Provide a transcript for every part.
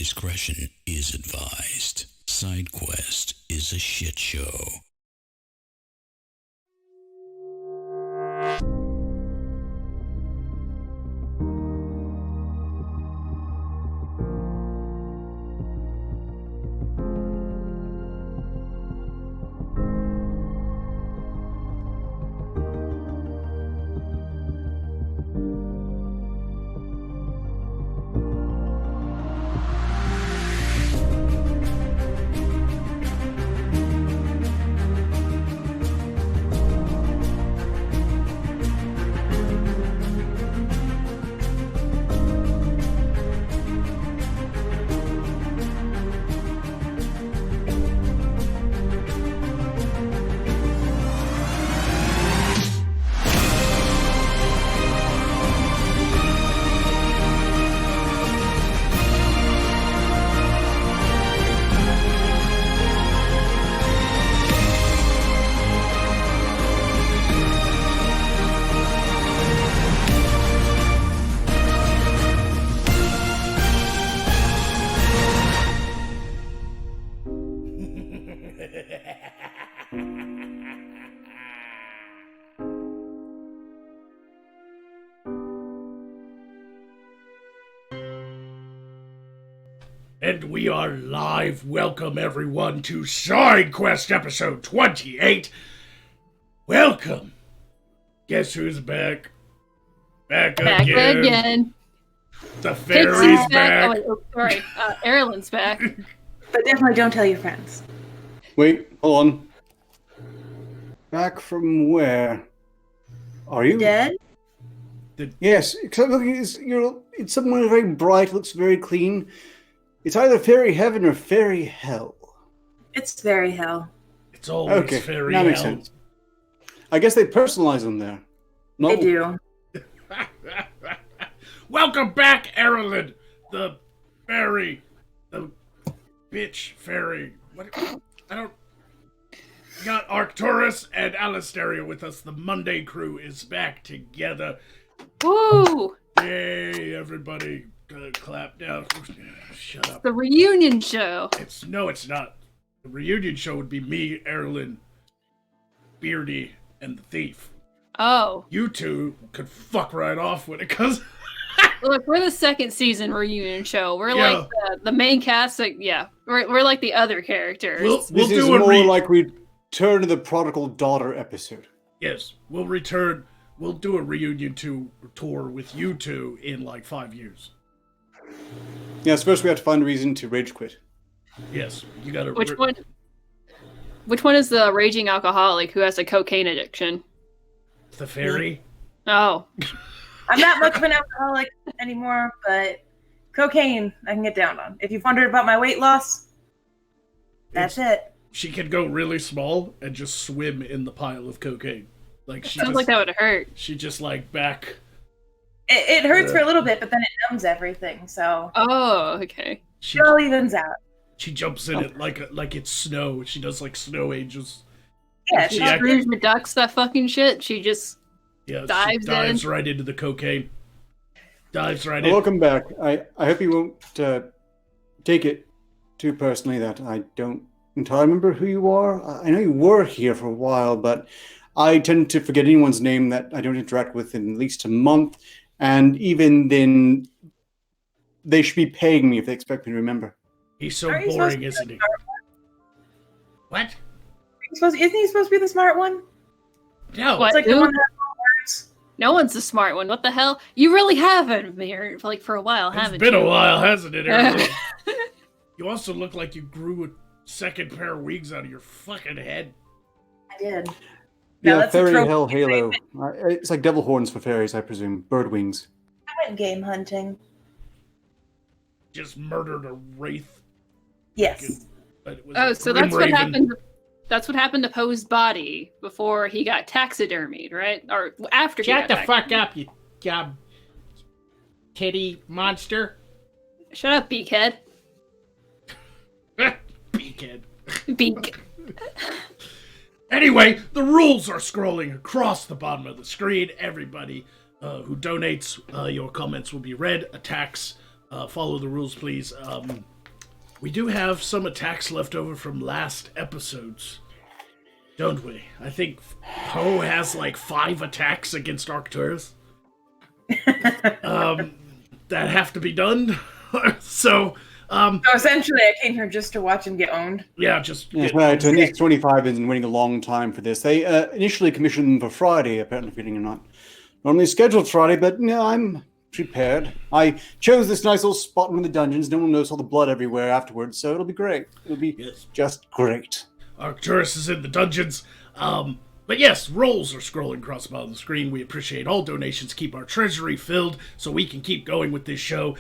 discretion is advised. Side Quest is a shit show. And we are live. Welcome everyone to Side Quest episode 28. Welcome. Guess who's back? Back again. The fairy's back. Oh, sorry. Aerelon's back. But definitely don't tell your friends. Wait, hold on. Back from where? Are you? Dead? Yes, except it's somewhere very bright, looks very clean. It's either fairy heaven or fairy hell. It's fairy hell. It's always fairy hell. That makes sense. I guess they personalize them there. They do. Welcome back, Aerelon, the fairy, the bitch fairy. What? I don't. We got Arcturus and Alistaria with us. The Monday crew is back together. Woo! Yay, everybody. Clap down. Shut up. The reunion show. It's not. The reunion show would be me, Aerelon, Beardy, and the Thief. Oh. You two could fuck right off when it comes. Look, we're the second season reunion show. We're like the main cast. Like, we're like the other characters. We'll this do is a more like Return to the Prodigal Daughter episode. Yes, we'll return. We'll do a reunion tour with you two in like 5 years. Yes, first we have to find a reason to rage quit. Yes, you gotta... Which one is the raging alcoholic who has a cocaine addiction? The fairy? Oh. I'm not much of an alcoholic anymore, but cocaine I can get down on. If you've wondered about my weight loss, that's it. She could go really small and just swim in the pile of cocaine. Like Sounds like that would hurt. She just like back... It hurts for a little bit, but then it numbs everything, so... Oh, okay. It all evens out. She jumps in it like it's snow. She does like snow angels. Yeah, she Scrooge McDuck's that fucking shit. She just dives right into the cocaine. Dives right in. Welcome back. I hope you won't take it too personally that I don't entirely remember who you are. I know you were here for a while, but I tend to forget anyone's name that I don't interact with in at least a month. And even then, they should be paying me if they expect me to remember. He's so boring, isn't he? What? Isn't he supposed to be the smart one? No. What? It's like the one that has all words. No one's the smart one. What the hell? You really haven't been here for a while, haven't you? It's been a while, hasn't it, Aerelon? You also look like you grew a second pair of wings out of your fucking head. I did. Yeah, fairy hell halo. It's like devil horns for fairies, I presume. Bird wings. I went game hunting. Just murdered a wraith. Yes. So that's what happened. That's what happened to Poe's body before he got taxidermied, right? Or after he got taxidermied. Shut the fuck up, you kitty monster. Shut up, beakhead. Beakhead. Beak. Anyway, the rules are scrolling across the bottom of the screen. Everybody who donates, your comments will be read. Attacks, follow the rules, please. We do have some attacks left over from last episodes, don't we? I think Poe has like 5 attacks against Arcturus. That have to be done. So essentially, I came here just to watch him get owned. Yeah, just... Yes, right. So Nick 25 has been waiting a long time for this. They initially commissioned them for Friday, apparently fitting or not. Normally scheduled Friday, but no, I'm prepared. I chose this nice little spot in the dungeons. No one knows all the blood everywhere afterwards, so it'll be great. It'll be just great. Arcturus is in the dungeons. But yes, rolls are scrolling across the bottom of the screen. We appreciate all donations. Keep our treasury filled so we can keep going with this show.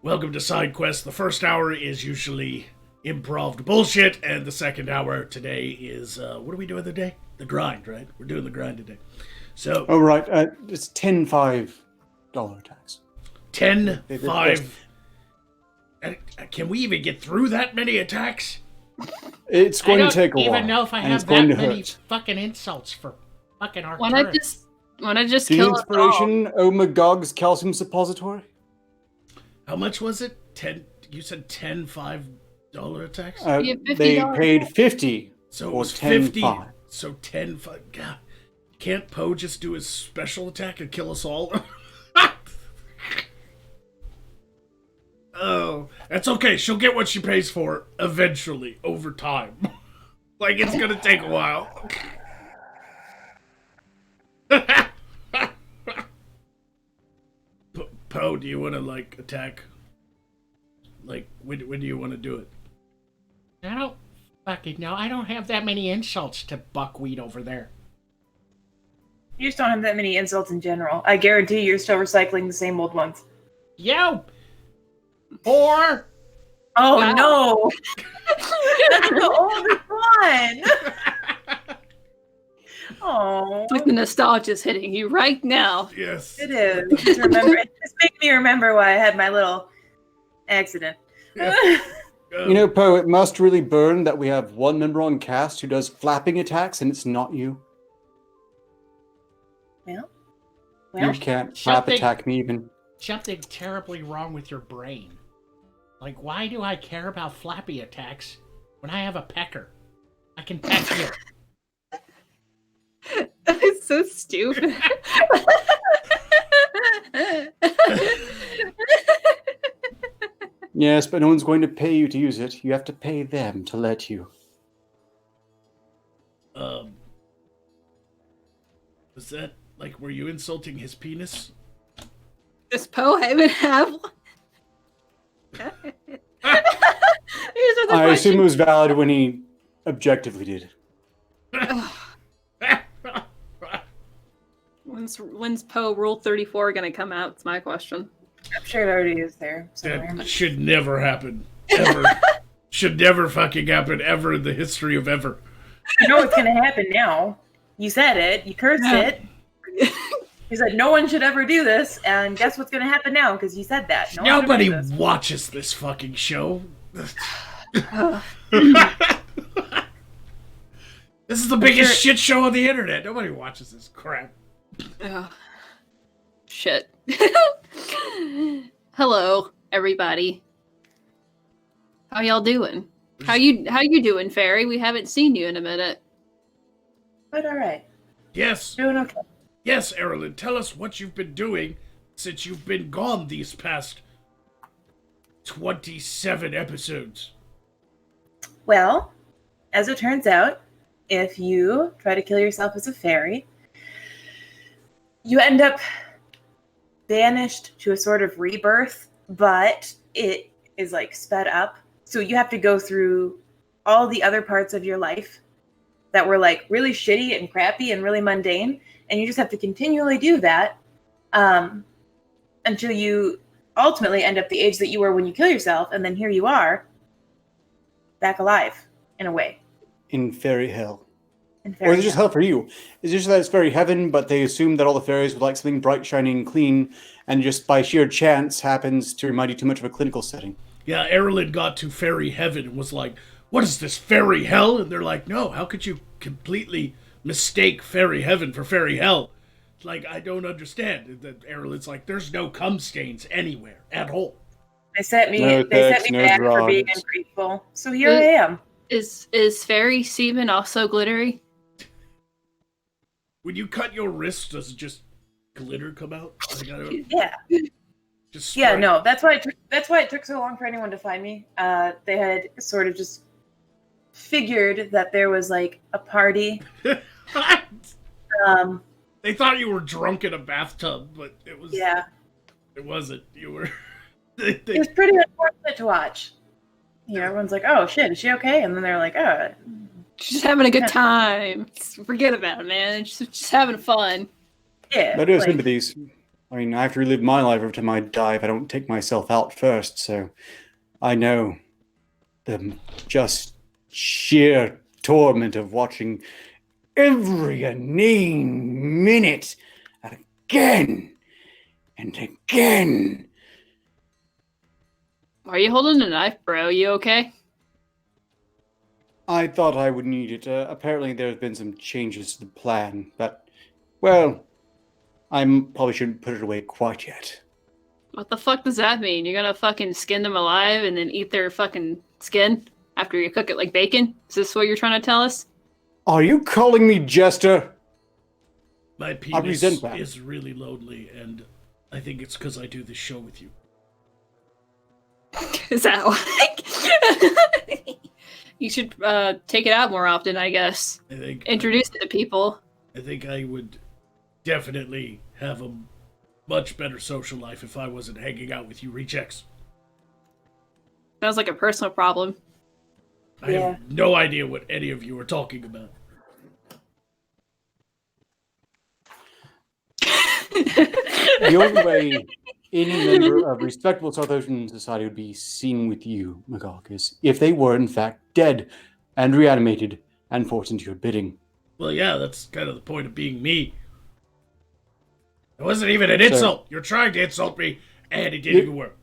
Welcome to Side Quest. The first hour is usually improv bullshit, and the second hour today is, what are we doing today? The grind, right? We're doing the grind today. So... Oh, right. It's $10 tax. 10, 5... Can we even get through that many attacks? It's going to take a while. I don't even know if I have that many fucking insults for fucking Arcturus. When I just the kill inspiration, Magog's calcium suppository? How much was it? 10. You said $5 attacks? They paid 50. So it or was 10, 50. 5. So 10, 5. God, can't Poe just do his special attack and kill us all? Oh, that's okay. She'll get what she pays for eventually, over time. Like, it's gonna take a while. Poe, do you want to, like, attack? Like, when do you want to do it? I don't fucking know. I don't have that many insults to buckwheat over there. You just don't have that many insults in general. I guarantee you're still recycling the same old ones. Yo! Whore! Oh, wow. No! That's the oldest one! Oh, It's like the nostalgia's hitting you right now. Yes. it is. Just make me remember why I had my little accident. Yeah. You know, Poe, it must really burn that we have one member on cast who does flapping attacks and it's not you. Well, You can't flap something- attack me even. Something terribly wrong with your brain. Like, why do I care about flappy attacks when I have a pecker? I can peck you. It's so stupid. Yes, but no one's going to pay you to use it. You have to pay them to let you. Was that, like, were you insulting his penis? Does Poe even have one? I assume it was valid when he objectively did. When's Poe Rule 34 gonna come out? It's my question. I'm sure it already is there somewhere. That should never happen. Ever. Should never fucking happen ever in the history of ever. You know what's going to happen now. You said it. You cursed it. You said no one should ever do this, and guess what's going to happen now? Because you said that. No one should Nobody do this. watches this fucking show. This is the biggest shit show on the internet. Nobody watches this crap. Oh. Shit. Hello, everybody. How y'all doing? How you doing, Fairy? We haven't seen you in a minute. But all right. Yes. Doing okay. Yes, Aerelon, tell us what you've been doing since you've been gone these past 27 episodes. Well, as it turns out, if you try to kill yourself as a fairy, you end up banished to a sort of rebirth, but it is like sped up. So you have to go through all the other parts of your life that were like really shitty and crappy and really mundane. And you just have to continually do that until you ultimately end up the age that you were when you kill yourself. And then here you are, back alive, in a way. In fairy hell. In Or fairy is it just hell for you? Is it just that it's fairy heaven, but they assume that all the fairies would like something bright, shining, clean, and just by sheer chance happens to remind you too much of a clinical setting? Yeah, Aerolin got to fairy heaven and was like, what is this, fairy hell? And they're like, no, how could you completely mistake fairy heaven for fairy hell? Like, I don't understand. That Aerolin's like, there's no cum stains anywhere at all. They sent me. No They thanks, sent me no back for being drugs. ungrateful. So here I am. Is fairy semen also glittery? When you cut your wrist, does just glitter come out? Like, Yeah. just Yeah. spray? No. That's why it took so long for anyone to find me. They had sort of just figured that there was like a party. They thought you were drunk in a bathtub, but it was. Yeah. It wasn't. You were. It was pretty unfortunate to watch. You know, everyone's like, "Oh shit, is she okay?" And then they're like, "Oh, She's having a good time. Forget about it, man. Just having fun." yeah." I do have like- sympathies. I mean, I have to relive my life every time I die if I don't take myself out first, so I know the just sheer torment of watching every inane minute again and again. Are you holding a knife, bro? You okay? I thought I would need it. Apparently, there have been some changes to the plan, but, well, I probably shouldn't put it away quite yet. What the fuck does that mean? You're gonna fucking skin them alive and then eat their fucking skin after you cook it like bacon? Is this what you're trying to tell us? Are you calling me Jester? My I penis resent that. is really lonely, and I think it's because I do this show with you. Is that like? You should take it out more often, I guess. I think. Introduce it to people. I think I would definitely have a much better social life if I wasn't hanging out with you rejects. Sounds like a personal problem. I have no idea what any of you are talking about. The only way any member of respectable South Ocean society would be seen with you, Magog, is if they were, in fact, dead and reanimated and forced into your bidding. Well, yeah, that's kind of the point of being me. It wasn't even an insult. You're trying to insult me, and it didn't even work.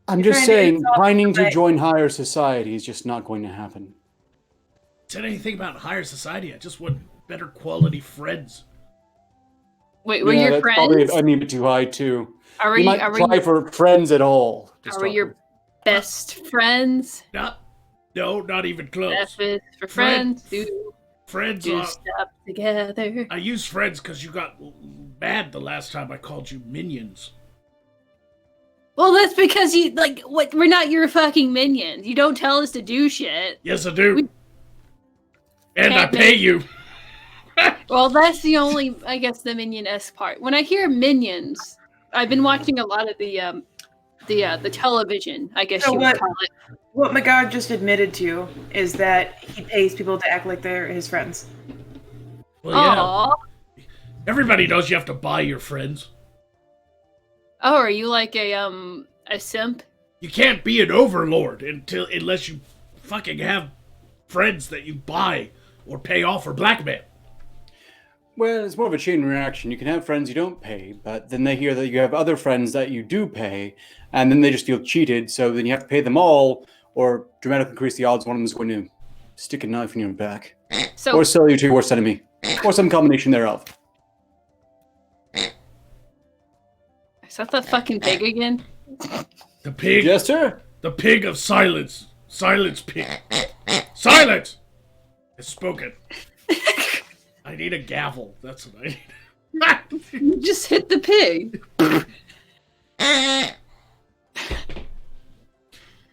I'm You're just trying to saying, insult pining to me. join higher society is just not going to happen. Said anything about higher society. I just want better quality friends. Wait, we're Yeah, your that's friends? probably a bit too high, too. Are You we? might Are try we? for friends at all. to Are start we your with. best friends? Not even close. F is for Friend- friends. Do Friends do are. stuff together. I use friends because you got mad the last time I called you minions. Well, that's because you like what? We're not your fucking minions. You don't tell us to do shit. Yes, I do. We- And I Can't pay make- you. Well, that's the only, I guess, the minion-esque part. When I hear minions, I've been watching a lot of the television. I guess So you what- would call it. What Magog just admitted to is that he pays people to act like they're his friends. Well, yeah. Aw. Everybody knows you have to buy your friends. Oh, are you like a simp? You can't be an overlord unless you fucking have friends that you buy or pay off or blackmail. Well, it's more of a chain reaction. You can have friends you don't pay, but then they hear that you have other friends that you do pay, and then they just feel cheated, so then you have to pay them all, or dramatically increase the odds one of them is going to stick a knife in your back. So Or sell you to your worst enemy. Or some combination thereof. is that the fucking pig again? The pig. Jester? The pig of silence. Silence, pig. Silence! Has spoken. I need a gavel. That's what I need. You just hit the pig.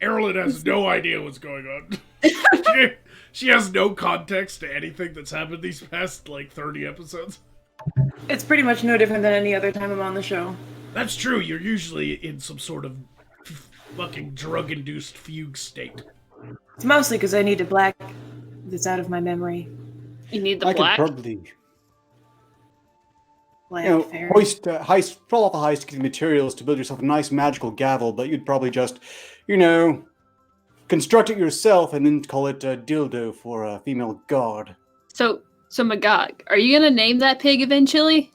Aerelon has no idea what's going on. She has no context to anything that's happened these past, 30 episodes. It's pretty much no different than any other time I'm on the show. That's true. You're usually in some sort of fucking drug-induced fugue state. It's mostly because I need a black that's out of my memory. You need the I black. could probably, Black fairy. crawl off a heist to get the materials to build yourself a nice magical gavel, but you'd probably just, construct it yourself and then call it a dildo for a female god. So Magog, are you gonna name that pig eventually?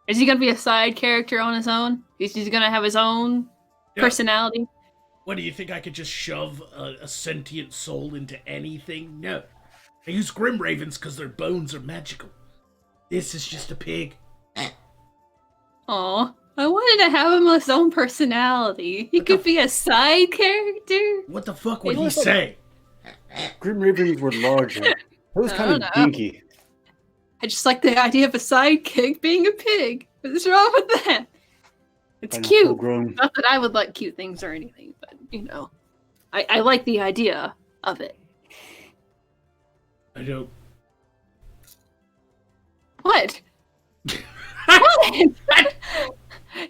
Is he gonna be a side character on his own? He's gonna have his own personality? What, do you think I could just shove a sentient soul into anything? No. I use Grim Ravens because their bones are magical. This is just a pig. Aw. I wanted to have him his own personality. He could be a side character. What the fuck would he say? Grim Ravens were larger. It was I kind don't of know. dinky. I just like the idea of a sidekick being a pig. What's wrong with that? It's Kind of cute. full-grown. Not that I would like cute things or anything, but I like the idea of it. I don't. What? What?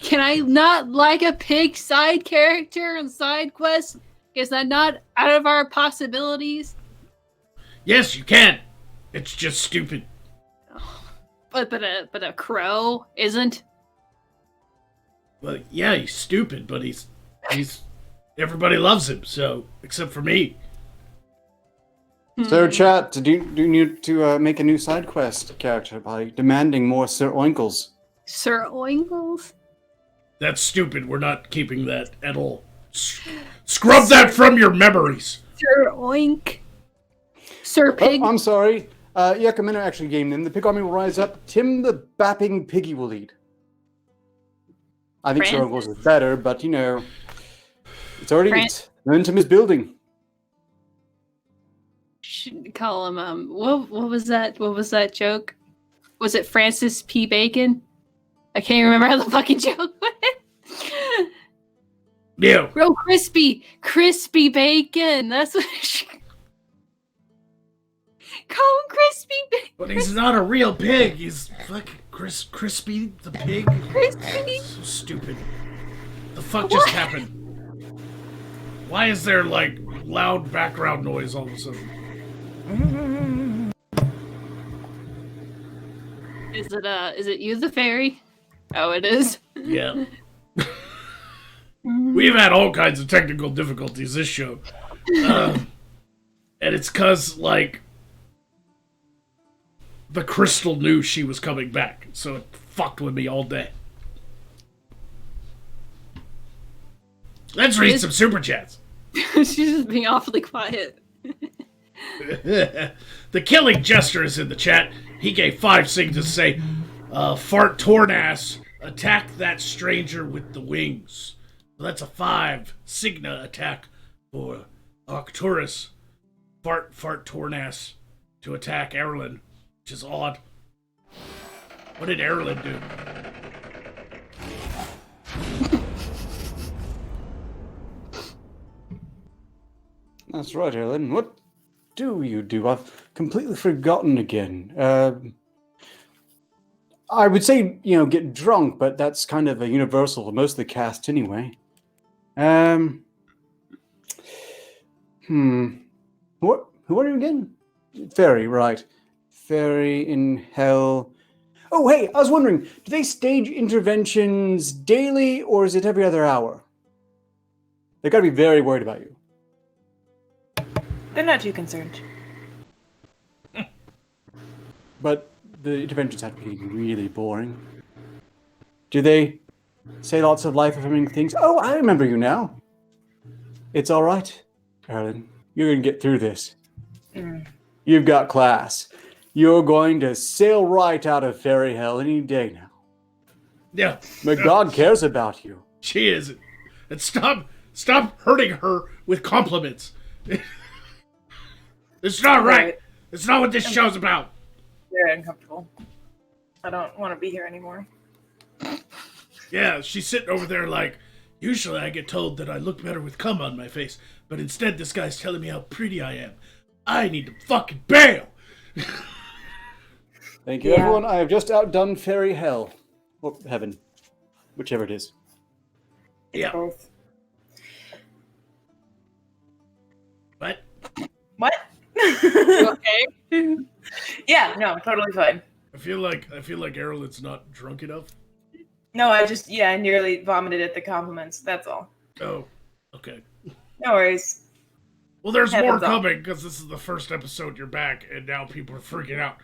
Can I not like a pig side character and side quest? Is that not out of our possibilities? Yes, you can. It's just stupid. But a crow isn't. Well, yeah, he's stupid, but he's everybody loves him. So except for me. So, chat, do you need to make a new side quest character by demanding more Sir Oinkles? Sir Oinkles? That's stupid. We're not keeping that at all. Scrub that from your memories. Sir Oink. Sir Pig. Oh, I'm sorry. Yakamino actually gamed in. The pig army will rise up. Tim the Bapping Piggy will lead. I think Sir Oinkles is better, but it's already momentum is building. Should call him what was that? What was that joke? Was it Francis P. Bacon? I can't remember how the fucking joke went. Yeah. Real crispy bacon. That's what it should... Call him crispy bacon. But he's not a real pig. He's fucking Crispy the pig. Crispy. So stupid. The fuck just happened? Why is there like loud background noise all of a sudden? Is it you, the fairy? Oh, it is. Yeah. We've had all kinds of technical difficulties this show. And it's cause, like, the crystal knew she was coming back, so it fucked with me all day. Let's read some super chats. She's just being awfully quiet. The Killing Jester is in the chat. He gave 5 signs to say, fart torn ass, attack that stranger with the wings. So that's a 5 Signa attack for Arcturus. Fart torn ass to attack Aerelon, which is odd. What did Aerelon do? That's right, Aerelon. What do you do? I've completely forgotten again. I would say, get drunk, but that's kind of a universal for most of the cast anyway. Who are you again? Fairy, right. Fairy in hell. Oh, hey, I was wondering, do they stage interventions daily, or is it every other hour? They gotta be very worried about you. They're not too concerned. But the interventions have to be really boring. Do they say lots of life-affirming things? Oh, I remember you now. It's all right, Aerelon. You're going to get through this. You've got class. You're going to sail right out of fairy hell any day now. Yeah. Magog cares about you. She is. And stop hurting her with compliments. It's not right. It's not what this show's about. Very uncomfortable. I don't want to be here anymore. Yeah, she's sitting over there like, usually I get told that I look better with cum on my face, but instead this guy's telling me how pretty I am. I need to fucking bail. Thank you, everyone. I have just outdone fairy hell. Or heaven. Whichever it is. Yeah. Both. What? What? You okay? Yeah, no, totally fine. I feel like Aerolon's not drunk enough. No, I nearly vomited at the compliments. That's all. Oh, okay. No worries. Well, there's more Happens all. coming because this is the first episode you're back, and now people are freaking out.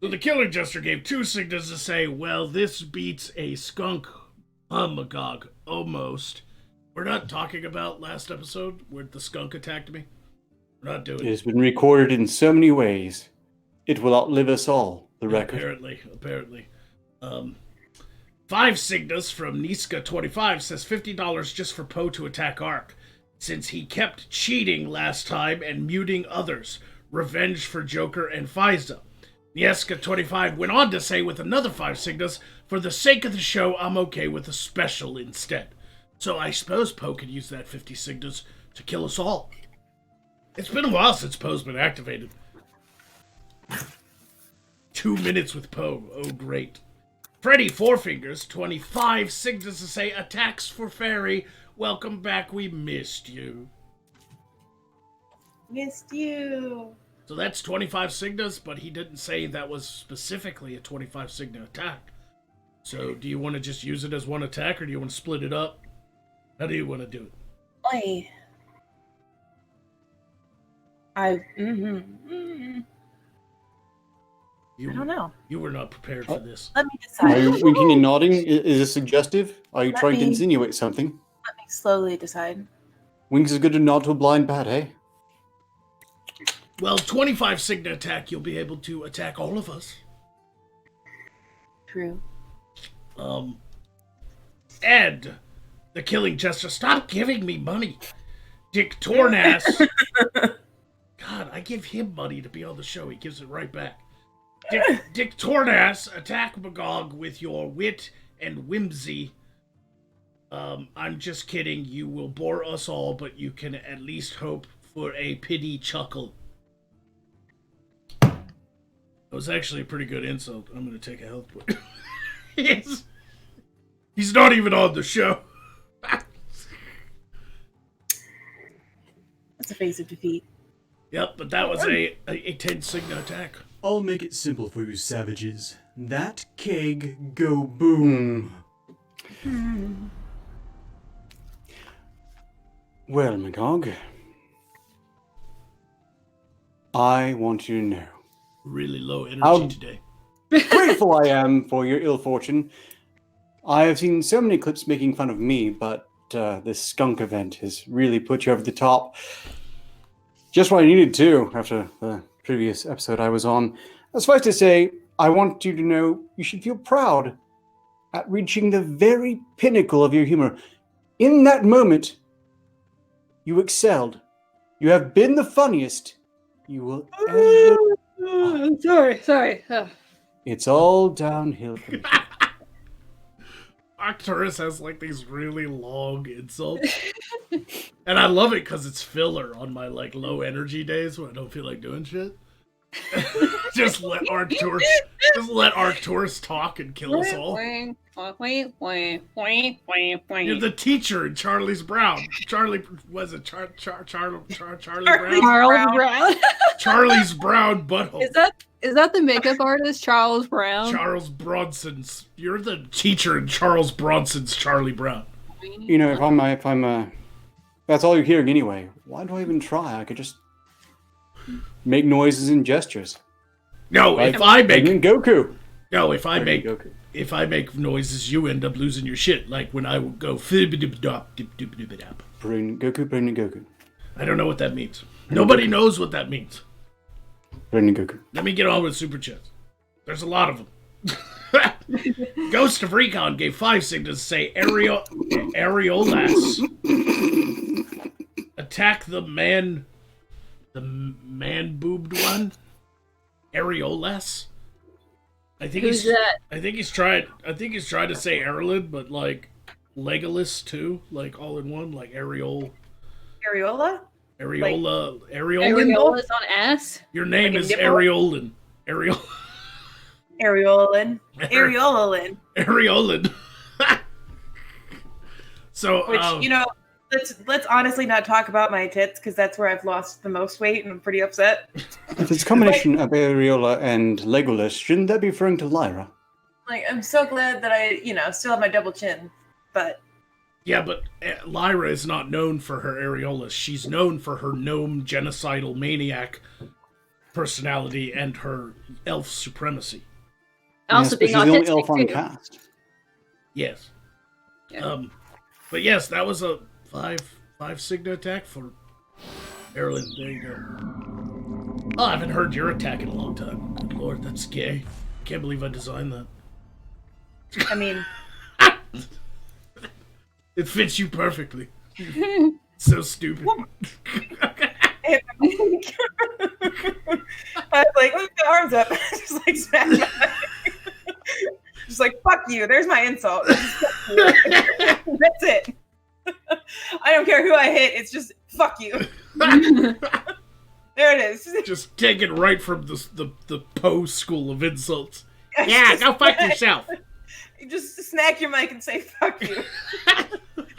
So the Killing Jester gave 2 signals to say, well, this beats a skunk Magog, almost. We're not talking about last episode where the skunk attacked me. We're not doing It it. has been recorded in so many ways. It will outlive us all, the record. Apparently. 5 Cygnus from Niska25 says $50 just for Poe to attack Ark, since he kept cheating last time and muting others. Revenge for Joker and Fiza. Nieska25 went on to say with another 5 Cygnus, for the sake of the show, I'm okay with a special instead. So I suppose Poe could use that 50 Cygnus to kill us all. It's been a while since Poe's been activated. 2 minutes with Poe. Oh, great. Freddy Fourfingers, 25 Cygnus to say, attacks for Fairy. Welcome back, we missed you. Missed you. So that's 25 Cygnus, but he didn't say that was specifically a 25 Cygnus attack. So do you want to just use it as one attack, or do you want to split it up? How do you want to do it? I You, I don't know. You were not prepared for this. Let me Are decide. you winking and nodding? Is this suggestive? Are you Let trying to me- insinuate something? Let me slowly decide. Winks is good to nod to a blind bat, eh? Well, 25 Cygnus attack, you'll be able to attack all of us. True. Ed, the Killing Jester, stop giving me money. Dick Tornass. God, I give him money to be on the show. He gives it right back. Dick Tornass, attack Magog with your wit and whimsy. I'm just kidding. You will bore us all, but you can at least hope for a pity chuckle. That was actually a pretty good insult. I'm going to take a health point. He's not even on the show. That's a face of defeat. Yep, but that was a 10 Cygnus attack. I'll make it simple for you savages. That keg go boom. Well, Magog, I want you to know Really low energy How- today. grateful I am for your ill fortune. I have seen so many clips making fun of me, but this skunk event has really put you over the top. Just what I needed to after the previous episode I was on. Suffice to say, I want you to know you should feel proud at reaching the very pinnacle of your humor. In that moment, you excelled. You have been the funniest you will ever. Sorry. It's all downhill from here. Arcturus has like these really long insults. And I love it because it's filler on my like low energy days when I don't feel like doing shit. just let Arcturus talk and kill us all. You're the teacher in Charlie's Brown. Charlie was it Charlie Brown? Charles Brown. Charlie's Brown butthole. Is that the makeup artist Charles Brown? Charles Bronson's. You're the teacher in Charles Bronson's Charlie Brown. You know, if I'm that's all you're hearing anyway. Why do I even try? I could just make noises and gestures. No, Like if I make Goku. no, if I make Goku. if I make noises, you end up losing your shit. Like when I would go fib-a-dib-dop-dib-dib-dib-dib-dop. Brilliant Goku. I don't know what that means. Nobody knows what that means. Brilliant Goku. Let me get on with super chats. There's a lot of them. Ghost of Recon gave 5 Cygnus to say Aerolas. Attack the man boobed one. Aerolas. I think Who's he's that? I think he's trying to say Aerelon, but like Legolas too, like all in one, like Areola. Areola. Areola's on ass? Your name Like a is nipple? Areolan. Areolin. Areolan. So, Which, you know, let's honestly not talk about my tits, because that's where I've lost the most weight and I'm pretty upset. If it's a combination of Areola and Legolas, shouldn't that be referring to Lyra? Like, I'm so glad that I, still have my double chin. But yeah, but Lyra is not known for her areolas. She's known for her gnome genocidal maniac personality and her elf supremacy. Also Yes, but being she's the only elf autistic, on too. cast. Yes. Yeah. But yes, that was a 5 Cygnus attack for Aerolin. There you go. Oh, I haven't heard your attack in a long time. Good lord, that's gay. Can't believe I designed that. I mean, It fits you perfectly. So stupid. I was like, with the arms up, just like smack my just like, fuck you. There's my insult. That's it. I don't care who I hit. It's just fuck you. There it is. Just take it right from the Poe school of insults. Yeah, go fuck yourself. You just smack your mic and say fuck you.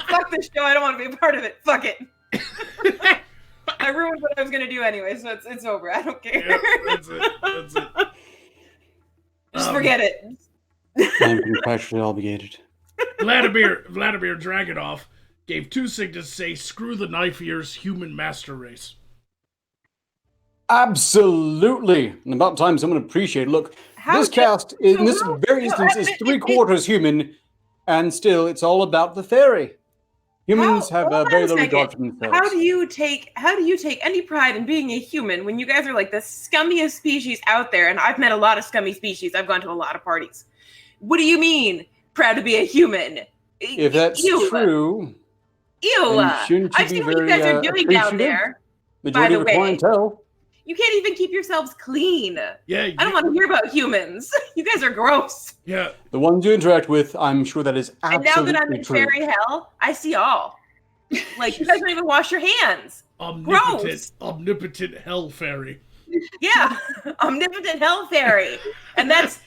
Fuck this show. I don't want to be a part of it. Fuck it. I ruined what I was gonna do anyway, so it's over. I don't care. Yep, that's it. Just forget it. I'm contractually obligated. Vladimir Dragunov gave 2 signals to say, "Screw the knife ears, human master race." Absolutely. And about time someone appreciate it. Look, this cast, in this very instance, is 3/4 human, and still it's all about the fairy. Humans have very little regard for themselves. How do you take any pride in being a human when you guys are like the scummiest species out there? And I've met a lot of scummy species. I've gone to a lot of parties. What do you mean, proud to be a human? If that's true, I've seen what you guys are doing down there. Majority of the clientele. You can't even keep yourselves clean. Yeah, I don't want to hear about humans. You guys are gross. Yeah. The ones you interact with, I'm sure that is absolutely true. And now that I'm in fairy hell, I see all. Like, you guys don't even wash your hands. Omnipotent hell fairy. Yeah, omnipotent hell fairy. And that's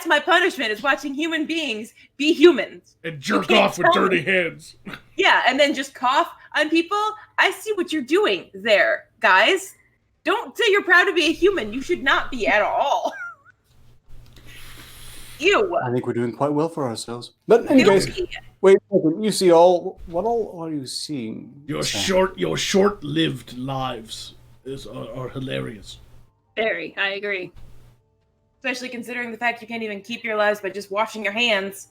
my punishment, is watching human beings be humans. And jerk off with dirty hands. Yeah, and then just cough on people. I see what you're doing there, guys. Don't say you're proud to be a human. You should not be at all. Ew. I think we're doing quite well for ourselves. But anyways, wait a second. You see what are you seeing? Your short-lived lives are hilarious. Very, I agree. Especially considering the fact you can't even keep your lives by just washing your hands.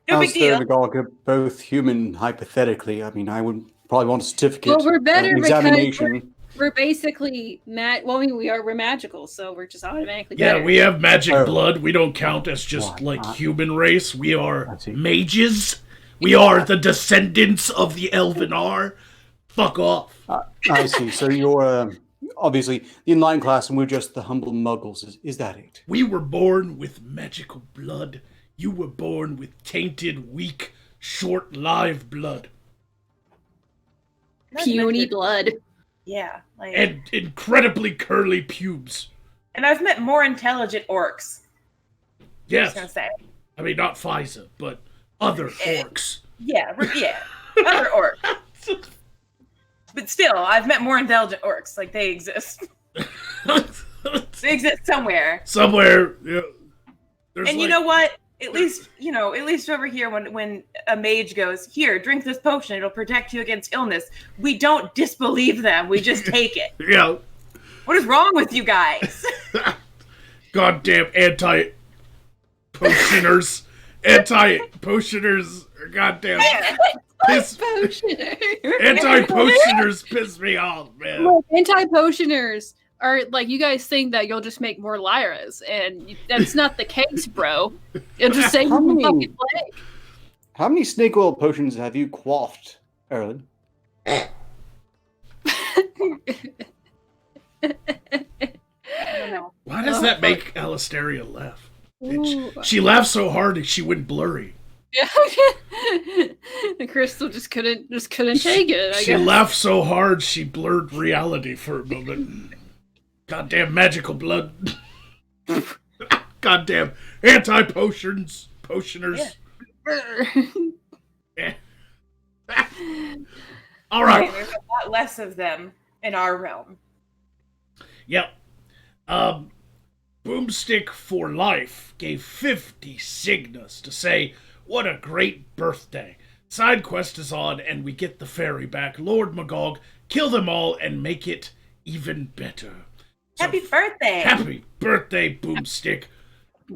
No big deal. Magog, both human, hypothetically. I mean, I would probably want a certificate. Well, we're better examination. because we're basically we're magical, so we're just automatically better. Yeah, we have magic blood. We don't count as just human race. We are mages. We are the descendants of the Elvenar. Fuck off. I see. So you're obviously the inline class, and we're just the humble muggles. Is that it? We were born with magical blood. You were born with tainted, weak, short-lived blood. Puny blood. Yeah. And incredibly curly pubes. And I've met more intelligent orcs. Yes. I was gonna say. I mean, not Pfizer, but other orcs. Yeah, other orcs. But still, I've met more intelligent orcs. Like, they exist. They exist somewhere. Somewhere, yeah. And you know what? At least over here, when a mage goes, "Here, drink this potion, it'll protect you against illness," we don't disbelieve them. We just take it. Yeah. What is wrong with you guys? Goddamn anti-potioners. Anti-potioners. Goddamn. Anti-potioners piss me off, man. Look, anti-potioners are like, you guys think that you'll just make more Lyras, and that's not the case, bro. You'll just say fucking plague. How many snake oil potions have you quaffed, Aerelon? Why does that make Alistaria laugh? She laughed so hard she went blurry. Yeah. The crystal just couldn't take it. She laughed so hard she blurred reality for a moment. Goddamn magical blood. Goddamn anti-potioners. Yeah. All right. There's a lot less of them in our realm. Yep. Boomstick for Life gave 50 signas to say, "What a great birthday. Side quest is on and we get the fairy back. Lord Magog, kill them all and make it even better." Happy birthday! Happy birthday, Boomstick.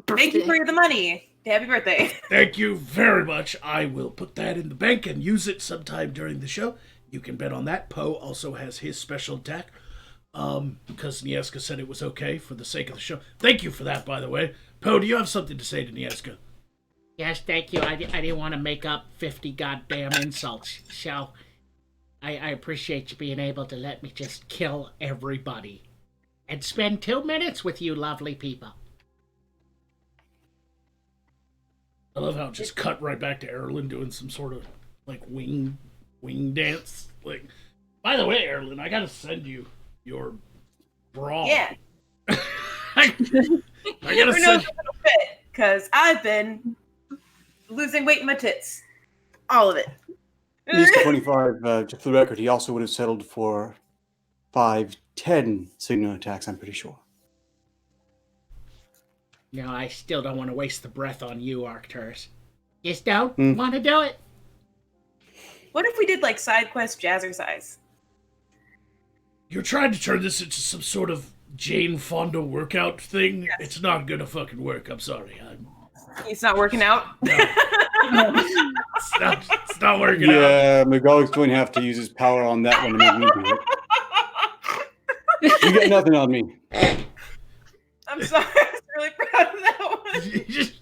Thank you for the money. Happy birthday. Thank you very much. I will put that in the bank and use it sometime during the show. You can bet on that. Poe also has his special attack. Because Nieska said it was okay for the sake of the show. Thank you for that, by the way. Poe, do you have something to say to Nieska? Yes, thank you. I didn't want to make up 50 goddamn insults, so I appreciate you being able to let me just kill everybody and spend 2 minutes with you lovely people. I love how it just cut right back to Aerelon doing some sort of like wing dance. Like, by the way, Aerelon, I gotta send you your bra. Yeah. I gotta Who knows send. if it'll fit? Because I've been losing weight in my tits. All of it. He's 25, just for the record, he also would have settled for 5-10 signal attacks, I'm pretty sure. No, I still don't want to waste the breath on you, Arcturus. Just don't want to do it. What if we did like side quest jazzercise? You're trying to turn this into some sort of Jane Fonda workout thing. Yes. It's not gonna fucking work. I'm sorry. It's not working out. It's not working out. Yeah, Magog's going to have to use his power on that one to make me do it. You get nothing on me. I'm sorry. I was really proud of that one.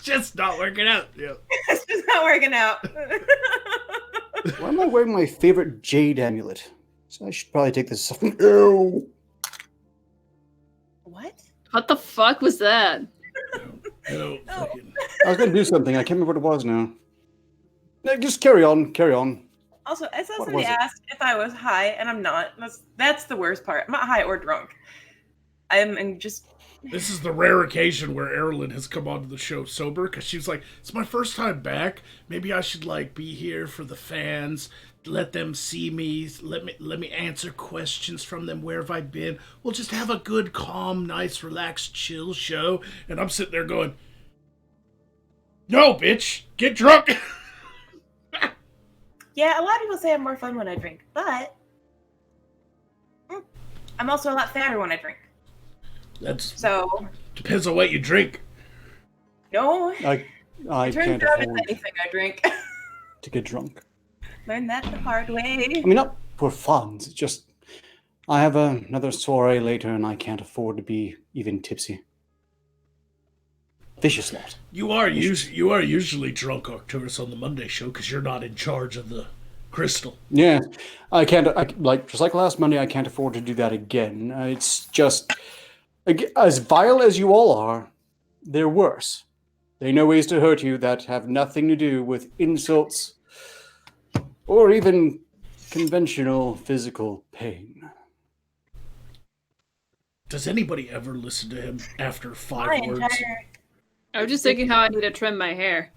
just not working out. Yeah. It's just not working out. Why am I wearing my favorite jade amulet? So I should probably take this off. Ew. What? What the fuck was that? No, fucking. I was going to do something. I can't remember what it was now. No, just carry on. Carry on. Also, I saw What somebody was it? asked if I was high, and I'm not. That's the worst part. I'm not high or drunk. I'm just. This is the rare occasion where Aerolyn has come onto the show sober because she was like, "It's my first time back. Maybe I should like be here for the fans, let them see me, let me answer questions from them. Where have I been? We'll just have a good, calm, nice, relaxed, chill show." And I'm sitting there going, "No, bitch, get drunk." Yeah, a lot of people say I'm more fun when I drink, but I'm also a lot fatter when I drink. That's So depends on what you drink. no, I it turns can't out it's afford anything I drink. to get drunk. Learned that the hard way. I mean, not for fun. It's just I have another soiree later, and I can't afford to be even tipsy. Vicious lot. You are usually drunk, Arcturus, on the Monday show because you're not in charge of the crystal. Yeah, I can't. Just like last Monday, I can't afford to do that again. It's just as vile as you all are, they're worse. They know ways to hurt you that have nothing to do with insults or even conventional physical pain. Does anybody ever listen to him after My 5 words? entire I was just thinking how I need to trim my hair.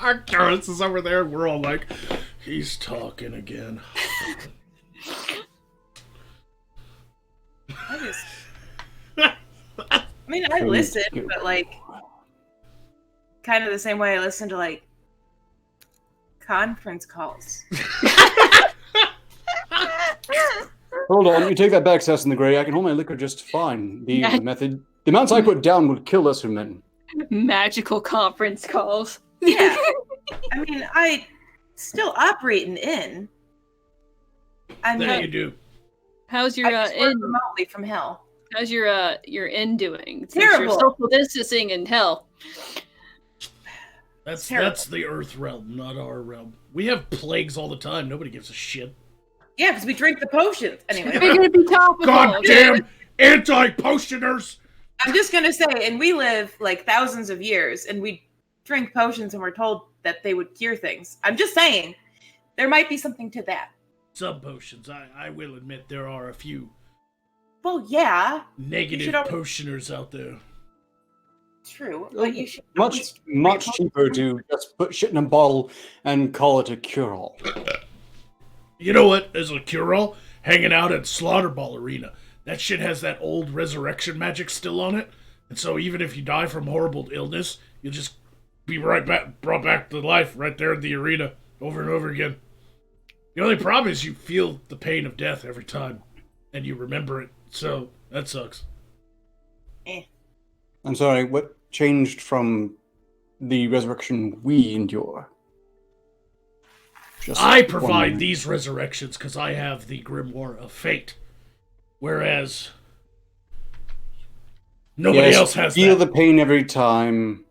Arcturus is over there, and we're all like, he's talking again. I mean, I listen, but like, kind of the same way I listen to like conference calls. Hold on, you take that back, Cess in the Grey. I can hold my liquor just fine. The amounts I put down would kill lesser men. Magical conference calls. Yeah, I mean, I still operate an inn. I There you mean, do. How's your I just work inn? remotely from hell. How's your inn doing? Since Terrible. You're social distancing in hell. That's Terrible. the Earth realm, not our realm. We have plagues all the time. Nobody gives a shit. Yeah, because we drink the potions. Anyway, We're gonna be topical. Goddamn anti-potioners! I'm just gonna say, and we live like thousands of years, and we drink potions, and we're told that they would cure things. I'm just saying, there might be something to that. Some potions. I will admit there are a few Well, yeah, negative always- potioners out there. true, but you should Much always much drink cheaper potions. to just put shit in a bottle and call it a cure-all. You know what? As a cure-all, hanging out at Slaughter Ball Arena. That shit has that old resurrection magic still on it. And so even if you die from horrible illness, you'll just be brought back to life right there in the arena over and over again. The only problem is you feel the pain of death every time. And you remember it. So that sucks. I'm sorry, what changed from the resurrection we endure? Just I one provide minute. these resurrections because I have the Grimoire of Fate. Whereas Nobody else has feel that. the pain every time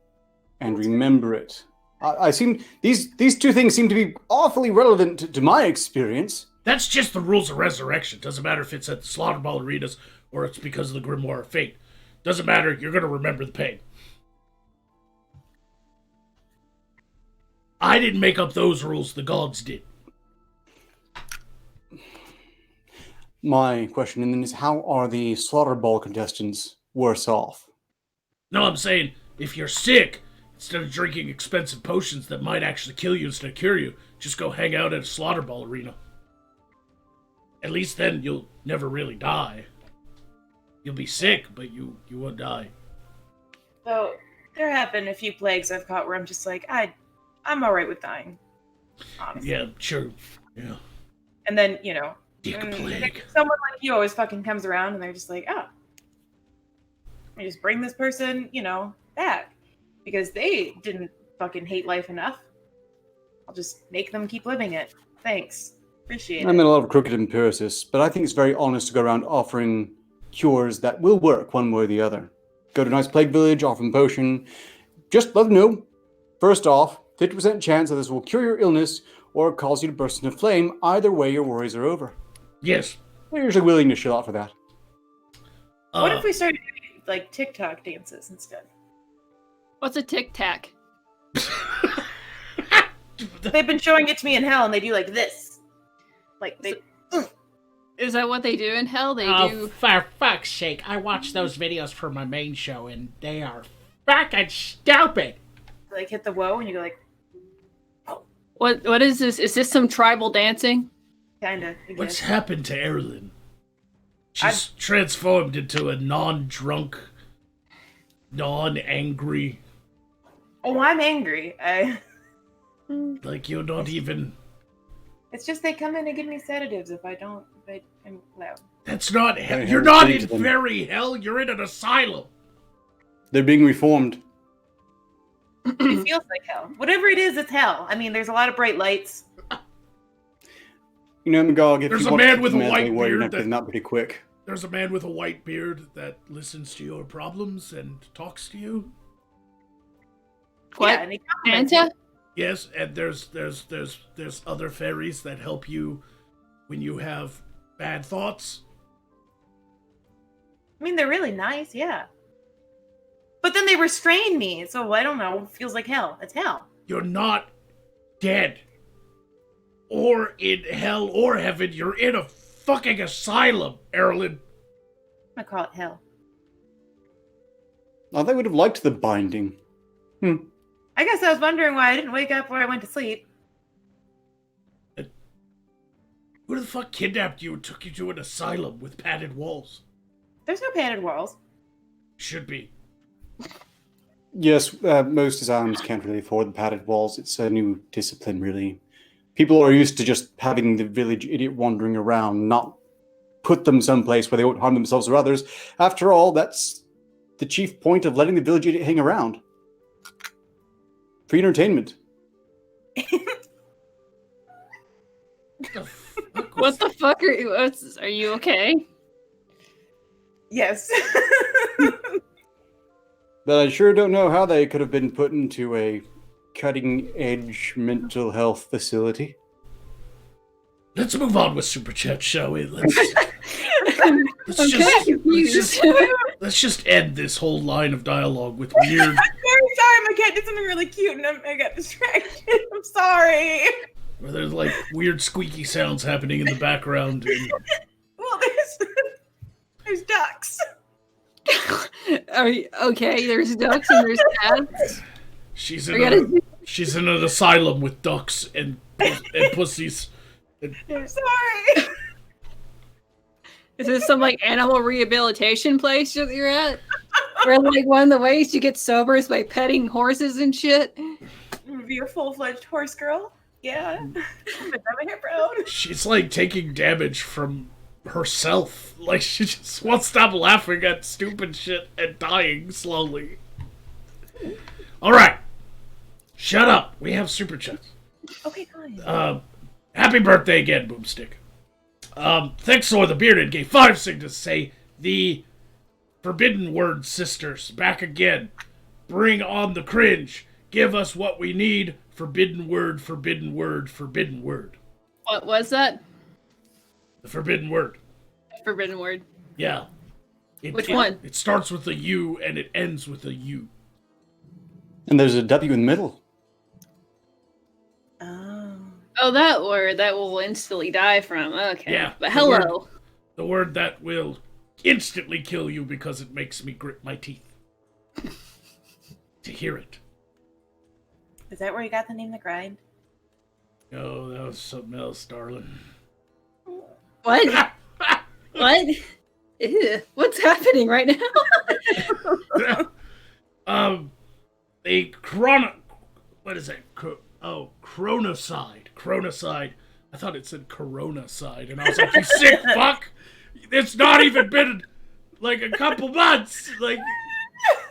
and remember it. I seem these two things seem to be awfully relevant to my experience. That's just the rules of resurrection. Doesn't matter if it's at the slaughter ball arenas or it's because of the grimoire of fate. Doesn't matter. You're gonna remember the pain. I didn't make up those rules. The gods did. My question then is, how are the slaughter ball contestants worse off? No, I'm saying if you're sick, instead of drinking expensive potions that might actually kill you instead of cure you, just go hang out at a slaughter ball arena. At least then you'll never really die. You'll be sick, but you won't die. So there have been a few plagues I've caught where I'm just like, I'm alright with dying. Honestly. Yeah, sure. Yeah. And then, you know, Dick plague. someone like you always fucking comes around and they're just like, oh, I just bring this person, you know, back. Because they didn't fucking hate life enough. I'll just make them keep living it. Thanks. Appreciate I'm it. in a lot of crooked empiricists, but I think it's very honest to go around offering cures that will work one way or the other. Go to a nice plague village, offer them a potion. Just let them know, first off, 50% chance that this will cure your illness or cause you to burst into flame. Either way, your worries are over. Yes. They're usually willing to shell out for that. What if we started doing, like, TikTok dances instead? What's a tic tac? They've been showing it to me in hell, and they do like this. Like, they... Is that what they do in hell? They Oh, do. for fuck's sake. I watch those videos for my main show, and they are fucking stupid. like hit the whoa, and you go like, What is this? Is this some tribal dancing? kinda. I What's guess. happened to Aerelon? She's transformed into a non-drunk, non-angry, Oh, I'm angry. like you're not even... It's just they come in and give me sedatives if I'm loud. That's not hell. Very You're not hard to in them. very hell. You're in an asylum. They're being reformed. It feels like hell. Whatever it is, it's hell. I mean, there's a lot of bright lights. You know, Magog, if There's you a want to man keep with them a as white they were, you're beard not that- getting that pretty quick. There's a man with a white beard that listens to your problems and talks to you. What? Yeah, and he compliments me. Santa? Yes, and there's other fairies that help you when you have bad thoughts. I mean, they're really nice, yeah. But then they restrain me, so I don't know. It feels like hell. It's hell. You're not dead. Or in hell or heaven. You're in a fucking asylum, Aerelon. I call it hell. Oh, they would have liked the binding. I guess I was wondering why I didn't wake up where I went to sleep. Who the fuck kidnapped you and took you to an asylum with padded walls? There's no padded walls. Should be. Yes, most asylums can't really afford the padded walls. It's a new discipline, really. People are used to just having the village idiot wandering around, not put them someplace where they won't harm themselves or others. After all, that's the chief point of letting the village idiot hang around. For entertainment. What the fuck are you okay? Yes. But I sure don't know how they could have been put into a cutting-edge mental health facility. Let's move on with Super Chat, shall we? Let's I'm just kind of confused. let's just end this whole line of dialogue with weird I'm very sorry. My cat did something really cute, and I got distracted. I'm sorry. where there's like weird squeaky sounds happening in the background. And Well, there's ducks. Are you okay? There's ducks and there's cats. she's I in gotta- she's in an asylum with ducks and pussies. I'm sorry. Is this some like animal rehabilitation place that you're at? Where like one of the ways you get sober is by petting horses and shit? Be a full-fledged horse girl. Yeah. But I'm a hip road. She's like taking damage from herself. Like she just won't stop laughing at stupid shit and dying slowly. Alright. Shut up. We have super chats. Okay, fine. Happy birthday again, Boomstick. Thanks for the bearded gave 5 signals to say the Forbidden Word sisters, back again. Bring on the cringe. Give us what we need. Forbidden Word, forbidden word, forbidden word. What was that? The forbidden word. Forbidden word. Yeah. Which one? It starts with a U and it ends with a U. And there's a W in the middle. Oh, that word that will instantly die from. Okay. Yeah. But hello. The word that will instantly kill you because it makes me grit my teeth. To hear it. Is that where you got the name The Grind? Oh, that was something else, darling. What? What? Ew, what's happening right now? What is it? Chronocide. Chronocide. I thought it said coronacide, and I was like, you sick fuck! It's not even been like a couple months. Like,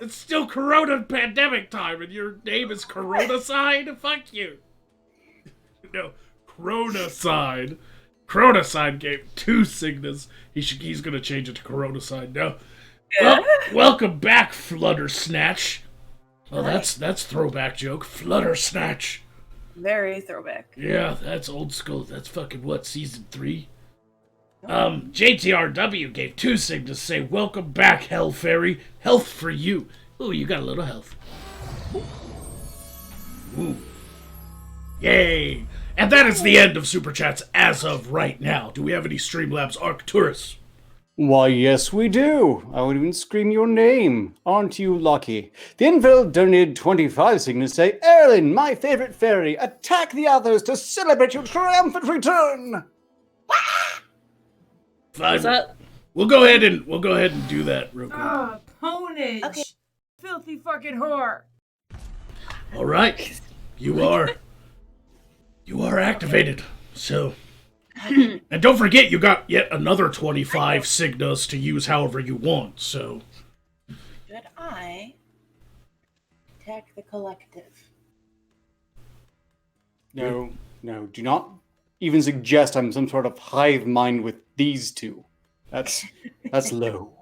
it's still corona pandemic time, and your name is coronacide? Fuck you. No, chronocide. Chronocide gave 2 Signas. He's gonna change it to coronacide now. Well, welcome back, Flutter Snatch. Oh, that's throwback joke. Flutter Snatch. Very throwback. Yeah, that's old school. That's fucking what, season 3? JTRW gave 2 Signas to say, welcome back, Hell Fairy. Health for you. Ooh, you got a little health. Ooh. Yay. And that is the end of Super Chats as of right now. Do we have any Streamlabs Arcturus? Why, yes, we do. I would even scream your name. Aren't you lucky? The Infidel donated 25 signals say, Aerelon, my favorite fairy, attack the others to celebrate your triumphant return. Fine. We'll go ahead and do that real quick. Ah, ponage. Okay. Filthy fucking whore. All right. You are activated. So, and don't forget, you got yet another 25 Signas to use however you want. So, Should I attack the collective? No, do not even suggest I'm some sort of hive mind with these two. That's low.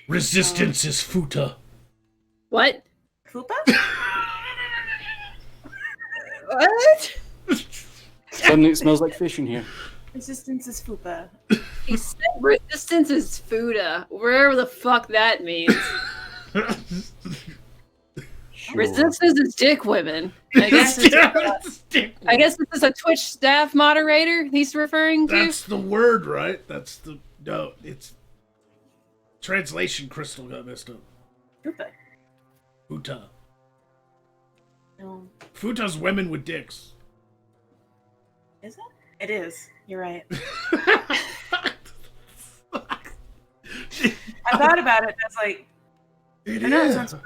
resistance is futa. What? Koopa? What? Suddenly it smells like fish in here. Resistance is Fupa. He said resistance is Fuda. Wherever the fuck that means. Sure. Resistance is dick women. I guess this is a Twitch staff moderator he's referring to. That's the word, right? No, it's translation. Crystal got messed up. Fupa. Futa. No. Futa's women with dicks. Is it? It is. You're right. I thought about it. I was like, It I know it is. sounds weird.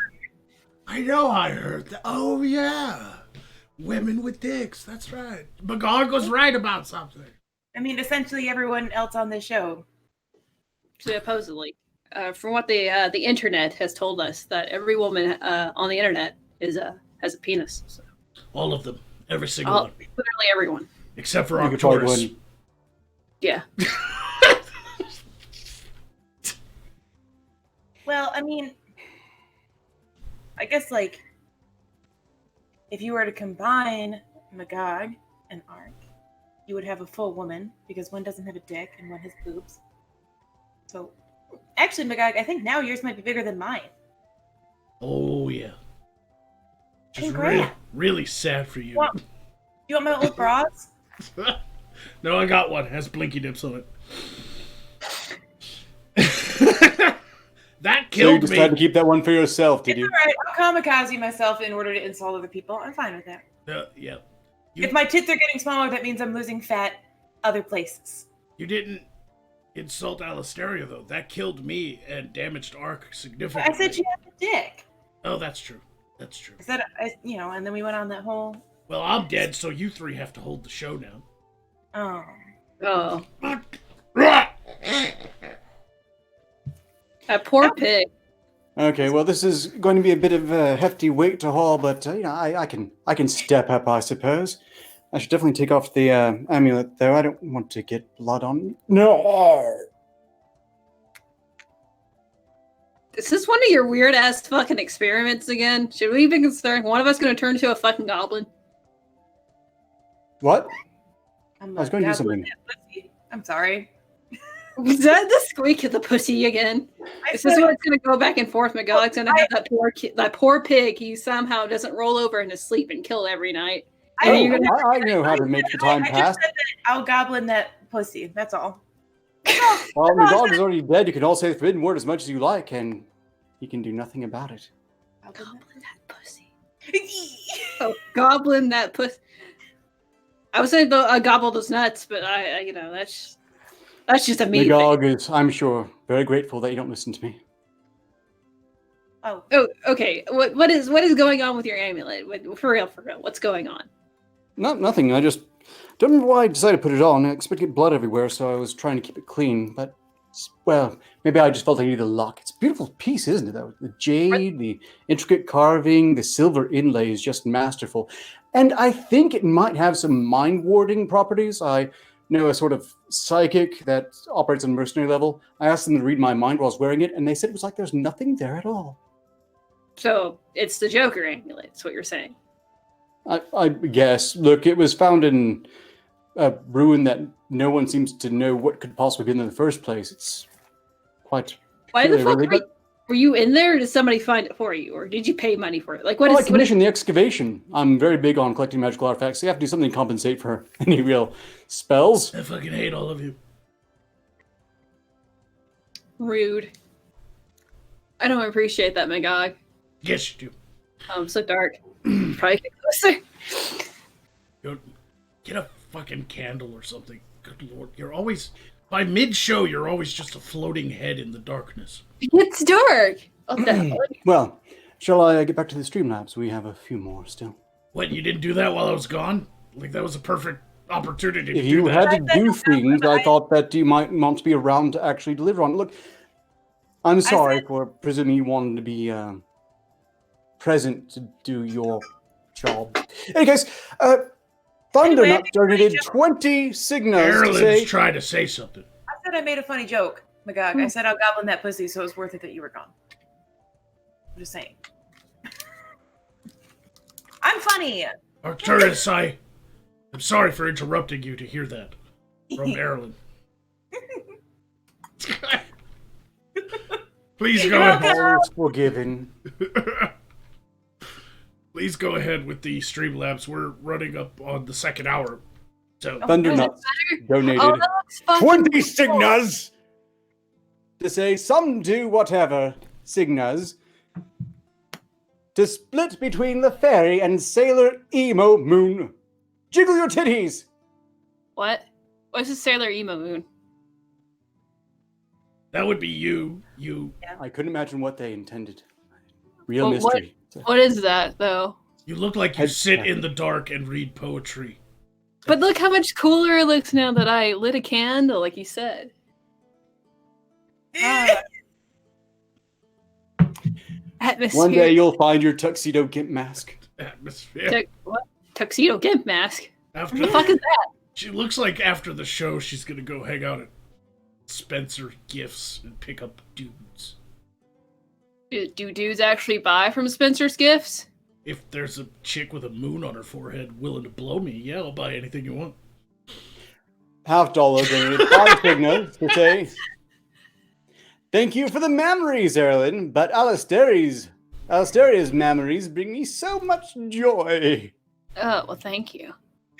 I know I heard that. Oh, yeah. Women with dicks. That's right. Magog was right about something. I mean, essentially everyone else on this show. Supposedly. From what the internet has told us, that every woman on the internet has a penis. So. All of them. Every single one. Literally everyone. Except for You could probably Arcturus. win. Yeah. Well, I mean, I guess, like, if you were to combine Magog and Ark, you would have a full woman, because one doesn't have a dick and one has boobs. So, actually, Magog, I think now yours might be bigger than mine. Oh, yeah. Which is Congrats. really sad for you. Well, you want my old bras? No, I got one. It has blinky nips on it. That So you killed decided to me. keep that one for yourself, did It's you? alright. I'll kamikaze myself in order to insult other people. I'm fine with that. Yeah. If my tits are getting smaller, that means I'm losing fat other places. You didn't insult Alistaria, though. That killed me and damaged Ark significantly. I said she had a dick. Oh, that's true. That's true. I said, and then we went on that whole. Well, I'm dead, so you three have to hold the show now. Oh. Oh. That poor pig. Okay, well, this is going to be a bit of a hefty weight to haul, but I can step up, I suppose. I should definitely take off the amulet, though. I don't want to get blood on. No. Is this one of your weird ass fucking experiments again? Should we be concerned? One of us going to turn into a fucking goblin? What? I was going to do something. I'm sorry. Is that the squeak of the pussy again? Is this what's going to go back and forth? McGoll's going to have that poor pig. He somehow doesn't roll over in his sleep and kill every night. I know how to make the time I pass. just said that I'll goblin that pussy. That's all. Well, the dog is already dead. You can all say the forbidden word as much as you like, and he can do nothing about it. Goblin that pussy. Oh, goblin that pussy. I would say gobble those nuts, but I that's just a me. The dog is, I'm sure, very grateful that you don't listen to me. Oh, okay. What is going on with your amulet? For real, what's going on? Nothing. I just don't remember why I decided to put it on. I expect to get blood everywhere, so I was trying to keep it clean. But, well, maybe I just felt I needed a lock. It's a beautiful piece, isn't it, though? The jade, the intricate carving, the silver inlay is just masterful. And I think it might have some mind-warding properties. I know a sort of psychic that operates on mercenary level. I asked them to read my mind while I was wearing it, and they said it was like there's nothing there at all. So, it's the Joker amulet, is what you're saying. I guess. Look, it was found in a ruin that no one seems to know what could possibly be in the first place. It's quite... Why the fuck were you in there, or did somebody find it for you? Or did you pay money for it? Like, I commissioned the excavation. I'm very big on collecting magical artifacts. So you have to do something to compensate for any real spells. I fucking hate all of you. Rude. I don't appreciate that, Magog. Yes, you do. Oh, I'm so dark. Probably get closer. Get a fucking candle or something. Good lord. You're always... By mid-show, you're always just a floating head in the darkness. It's dark. What the hell? Well, shall I get back to the Streamlabs? We have a few more still. What, you didn't do that while I was gone? Like, that was a perfect opportunity to if do you that. had to do things, I thought that you might want to be around to actually deliver on. Look, I'm sorry for presuming you wanted to be present to do your job. In any case, Thundernut donated 20 signals to say... trying to say something. I said I made a funny joke, Magog. I said I'll goblin that pussy, so it was worth it that you were gone. I'm just saying. I'm funny! Arcturus, I'm sorry for interrupting you to hear that. From Aerelon. Please go ahead. All is forgiven. Please go ahead with the Streamlabs. We're running up on the second hour. So Thundernut donated 20 signals to say some do whatever signals to split between the fairy and Sailor Emo Moon. Jiggle your titties! What? What's a Sailor Emo Moon? that would be you. I couldn't imagine what they intended. Real mystery. What is that, though? You look like you sit in the dark and read poetry. But look how much cooler it looks now that I lit a candle, like you said. Atmosphere. One day you'll find your tuxedo gimp mask. Atmosphere. What? Tuxedo gimp mask? What the fuck is that? She looks like after the show she's gonna go hang out at Spencer Gifts and pick up dudes. Do dudes actually buy from Spencer's Gifts? If there's a chick with a moon on her forehead willing to blow me, yeah, I'll buy anything you want. $50 donated 5 signals to say, thank you for the memories, Aerelon, but Alasteria's memories bring me so much joy. Oh, well, thank you.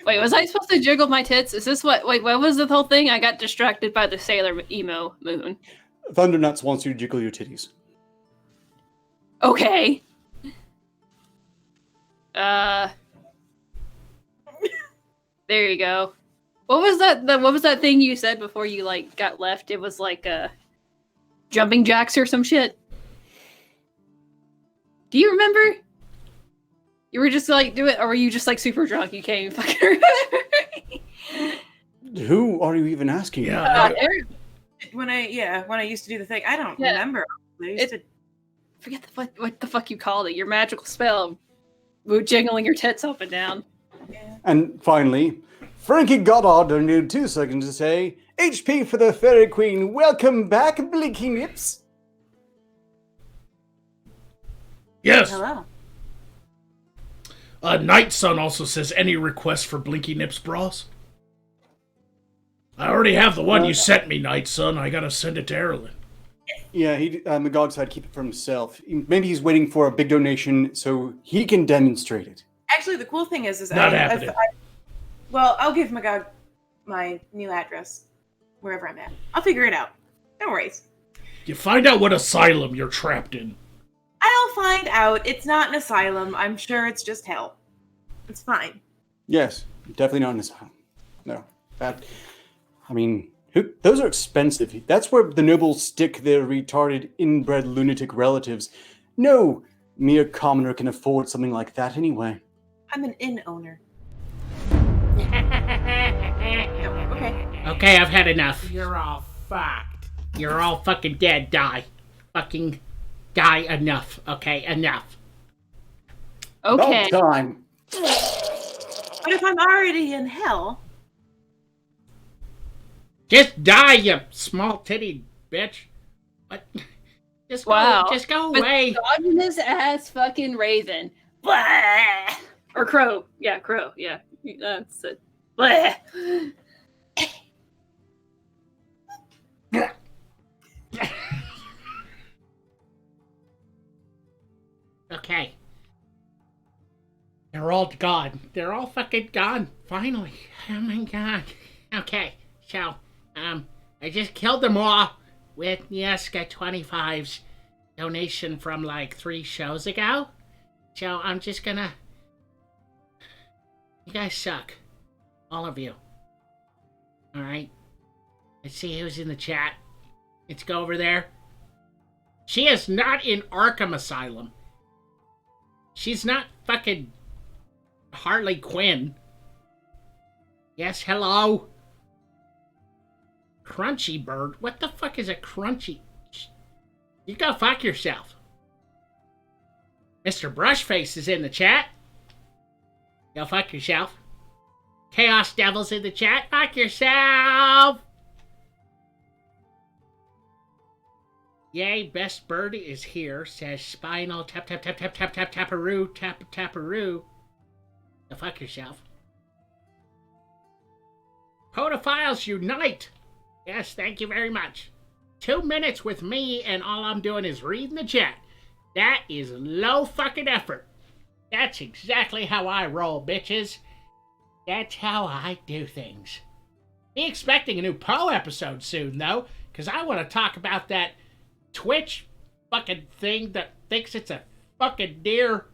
Wait, was I supposed to jiggle my tits? Is this what? Wait, what was the whole thing? I got distracted by the Sailor Emo Moon. Thundernuts wants you to jiggle your titties. Okay. There you go. What was that? What was that thing you said before you got left? It was like jumping jacks or some shit. Do you remember? You were just do it, or were you just super drunk? You can't even fucking remember. Who are you even asking? Yeah. When I used to do the thing, I don't remember. Forget what the fuck you called it. Your magical spell, jiggling your tits up and down. Yeah. And finally, Frankie Goddard donated 2 seconds to say, HP for the Fairy Queen. Welcome back, Blinky Nips. Yes. Hello. Night Sun also says, any requests for Blinky Nips bras? I already have the one you sent me, Night Sun. I gotta send it to Aerelon. Yeah, Magog said keep it for himself. Maybe he's waiting for a big donation so he can demonstrate it. Actually, the cool thing is Not happening. Well, I'll give Magog my new address, wherever I'm at. I'll figure it out. No worries. You find out what asylum you're trapped in. I'll find out. It's not an asylum. I'm sure it's just hell. It's fine. Yes, definitely not in this. No, those are expensive. That's where the nobles stick their retarded, inbred lunatic relatives. No mere commoner can afford something like that anyway. I'm an inn owner. Okay. Okay, I've had enough. You're all fucked. You're all fucking dead. Die. Fucking die. Enough. Okay, enough. Okay. About time. But if I'm already in hell, Just die, you small titty bitch. What? Just go, Wow. Just go away. Misogynist ass fucking raven. Blah! Or crow. Yeah, crow. Yeah. That's it. Blah! Okay. They're all gone. They're all fucking gone. Finally. Oh my god. Okay, so, I just killed them all with Yeska 25's donation from like 3 shows ago. So I'm just gonna... You guys suck. All of you. Alright. Let's see who's in the chat. Let's go over there. She is not in Arkham Asylum. She's not fucking Harley Quinn. Yes, hello? Crunchy Bird? What the fuck is a crunchy? You go fuck yourself. Mr. Brushface is in the chat. Go fuck yourself. Chaos Devil's in the chat. Fuck yourself! Yay, best bird is here, says Spinal tap tap tap tap tap tap taparoo tap taparoo. Go fuck yourself. Podophiles unite! Yes, thank you very much. 2 minutes with me and all I'm doing is reading the chat. That is low fucking effort. That's exactly how I roll, bitches. That's how I do things. Be expecting a new Poe episode soon, though, because I want to talk about that Twitch fucking thing that thinks it's a fucking deer.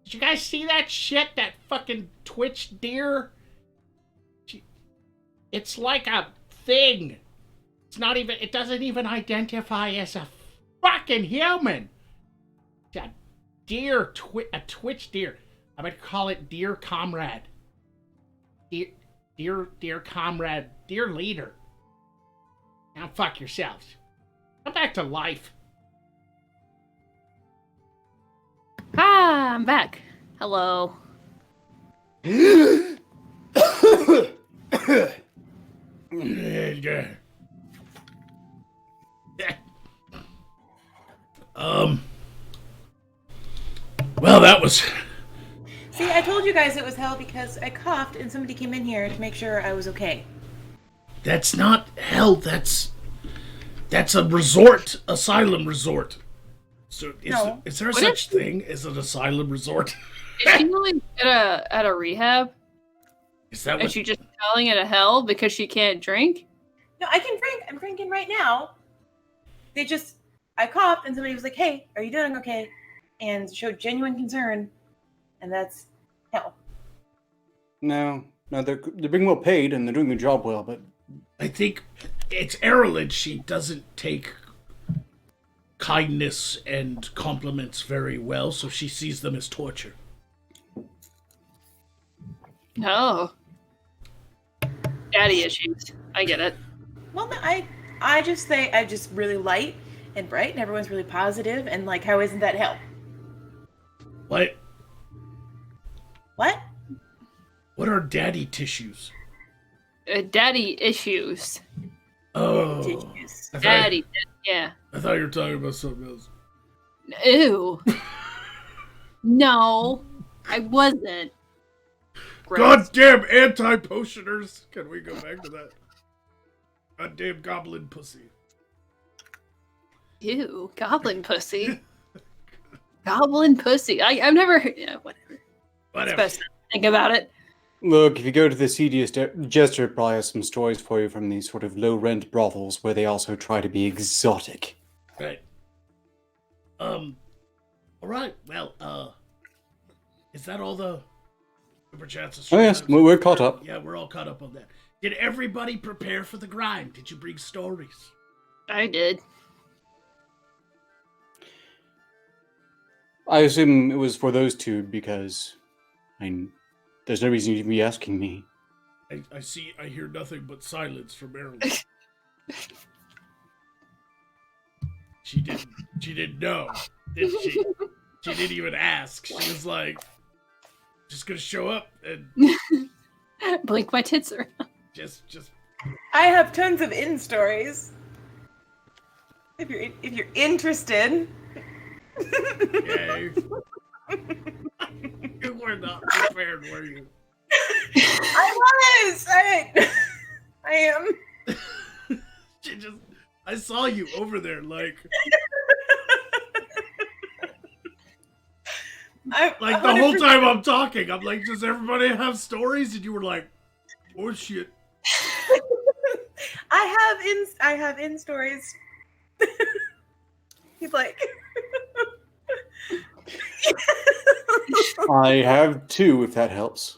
Did you guys see that shit? That fucking Twitch deer? It's like a thing. It's not even, it doesn't even identify as a fucking human. It's a deer, a Twitch deer. I'm gonna call it Dear Comrade. Dear Comrade, Dear Leader. Now fuck yourselves. Come back to life. Ah, I'm back. Hello. Well, that was... see, I told you guys it was hell because I coughed and somebody came in here to make sure I was okay. That's not hell, that's a resort, asylum resort. So No. is there What such thing as an asylum resort? Is she really at a rehab? Is that Is what... she just calling it a hell because she can't drink? No, I can drink. I'm drinking right now. I coughed and somebody was like, hey, are you doing okay? And showed genuine concern. And that's hell. No, they're being well paid and they're doing their job well, but I think it's Aerelon. She doesn't take kindness and compliments very well, so she sees them as torture. No. Daddy issues. I get it. Well, no, I just say I'm just really light and bright and everyone's really positive and like, how isn't that hell? What? What? What are daddy tissues? Daddy issues. Oh. Tissues. Daddy. Yeah. I thought you were talking about something else. Ew. No, I wasn't. Gross. Goddamn anti-potioners! Can we go back to that? Goddamn goblin pussy. Ew, goblin pussy. Goblin pussy. I've never heard. Yeah, whatever. It's Whatever. best not to think about it. Look, if you go to the seediest jester, it probably has some stories for you from these sort of low-rent brothels where they also try to be exotic. Right. Alright, well, is that all the super chats? Oh yes, we're caught up. Yeah, we're all caught up on that. Did everybody prepare for the grind? Did you bring stories? I did. I assume it was for those two because, there's no reason you'd be asking me. I hear nothing but silence from Aerelon. She didn't know, did she? She didn't even ask. She was like, just gonna show up and Blink my tits around. just I have tons of stories. If you're interested. yay. You were not prepared, were you? I was. I am. I saw you over there, like the whole time I'm talking, I'm like, does everybody have stories? And you were like, oh shit. I have stories. He's like, I have two, if that helps.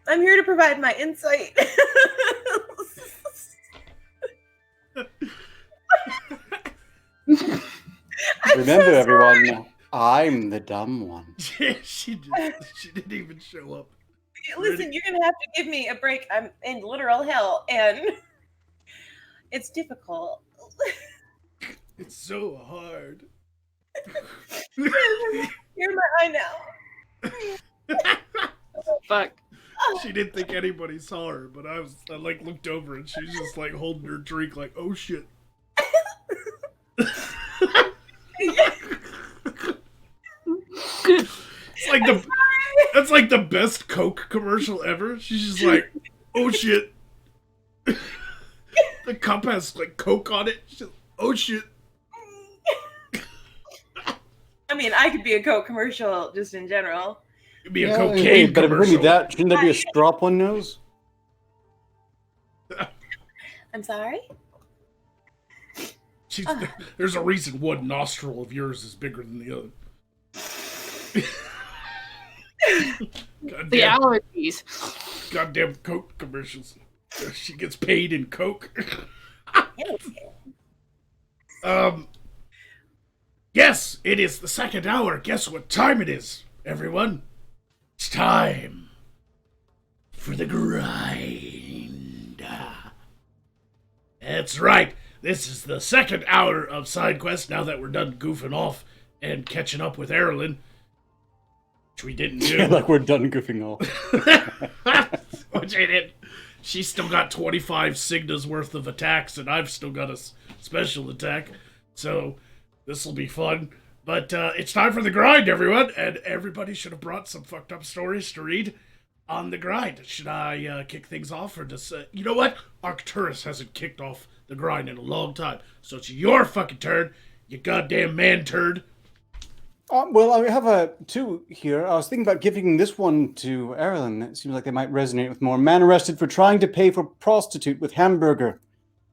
I'm here to provide my insight. Remember, everyone, I'm the dumb one. She didn't even show up. Listen, you're gonna have to give me a break. I'm in literal hell, and it's difficult. It's so hard. You're in my eye now. Fuck. She didn't think anybody saw her, but I like looked over and she's just like holding her drink like, oh shit. That's like the best Coke commercial ever. She's just like, oh shit. The cup has like Coke on it. She's just, oh shit. I mean, I could be a Coke commercial just in general. It'd be a cocaine but if we're gonna commercial. be that, shouldn't there be a strop one nose? I'm sorry? There's a reason one nostril of yours is bigger than the other. The allergies. Goddamn Coke commercials. She gets paid in Coke. Yes, it is the second hour. Guess what time it is, everyone? It's time for the grind. That's right. This is the second hour of side quest. Now that we're done goofing off and catching up with Aerelon, which we didn't do. Like we're done goofing off. Which I did. She's still got 25 Cigna's worth of attacks, and I've still got a special attack. So this will be fun. But it's time for the grind, everyone. And everybody should have brought some fucked up stories to read on the grind. Should I kick things off? Or just, you know what? Arcturus hasn't kicked off the grind in a long time. So it's your fucking turn, you goddamn man turd. Well, I have two here. I was thinking about giving this one to Aerelon. It seems like they might resonate with more. Man arrested for trying to pay for prostitute with hamburger.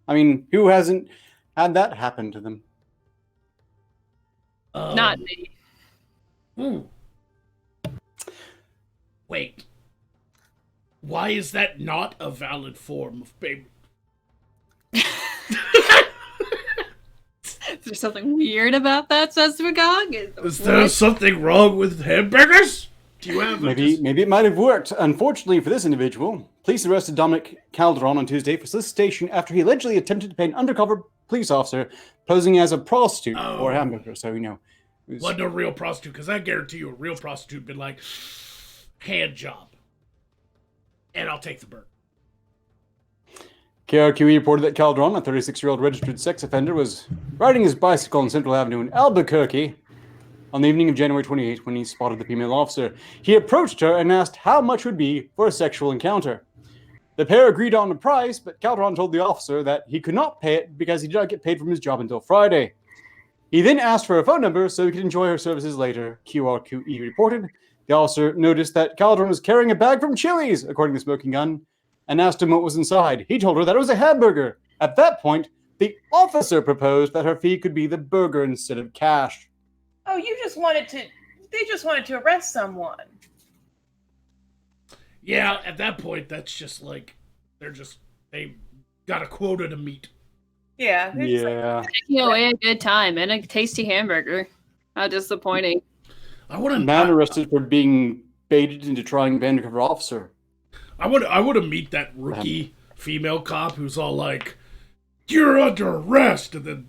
I mean, who hasn't had that happen to them? Not me. Ooh. Wait. Why is that not a valid form of payment? Is there something weird about that, says Magog? Is there something wrong with hamburgers? Do you have Maybe it might have worked. Unfortunately for this individual, police arrested Dominic Calderon on Tuesday for solicitation after he allegedly attempted to pay an undercover police officer posing as a prostitute for a hamburger. So, wasn't a real prostitute, because I guarantee you a real prostitute would be like, hand job. And I'll take the bird. KRQE reported that Calderon, a 36-year-old registered sex offender, was riding his bicycle on Central Avenue in Albuquerque On the evening of January 28th, when he spotted the female officer, he approached her and asked how much would be for a sexual encounter. The pair agreed on a price, but Calderon told the officer that he could not pay it because he did not get paid from his job until Friday. He then asked for a phone number so he could enjoy her services later, QRQE reported. The officer noticed that Calderon was carrying a bag from Chili's, according to Smoking Gun, and asked him what was inside. He told her that it was a hamburger. At that point, the officer proposed that her fee could be the burger instead of cash. Oh, they just wanted to arrest someone. Yeah, at that point, that's just like, they got a quota to meet. Yeah. They're just like, A good time and a tasty hamburger. How disappointing. Man arrested for being baited into trying to undercover officer. I want to meet that rookie female cop who's all like, "You're under arrest," and then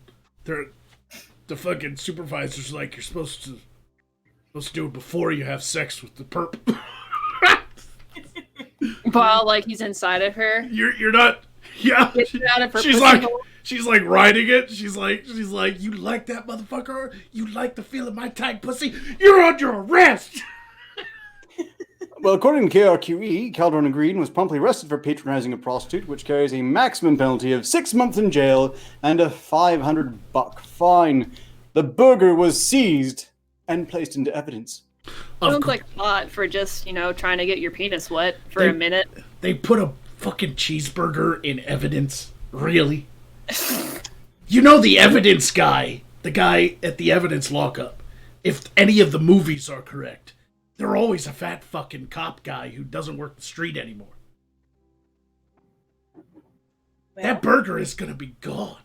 the fucking supervisor's like, "You're supposed to do it before you have sex with the perp." While like he's inside of her. You're not. Yeah. She's like riding it. She's like, "You like that motherfucker? You like the feel of my tight pussy? You're under arrest." Well, according to KRQE, Calderon agreed and was promptly arrested for patronizing a prostitute, which carries a maximum penalty of 6 months in jail and a $500 fine. The burger was seized and placed into evidence. Sounds like a lot for just, trying to get your penis wet for a minute. They put a fucking cheeseburger in evidence? Really? The evidence guy, the guy at the evidence lockup, if any of the movies are correct, they're always a fat fucking cop guy who doesn't work the street anymore. well, That burger is gonna be gone.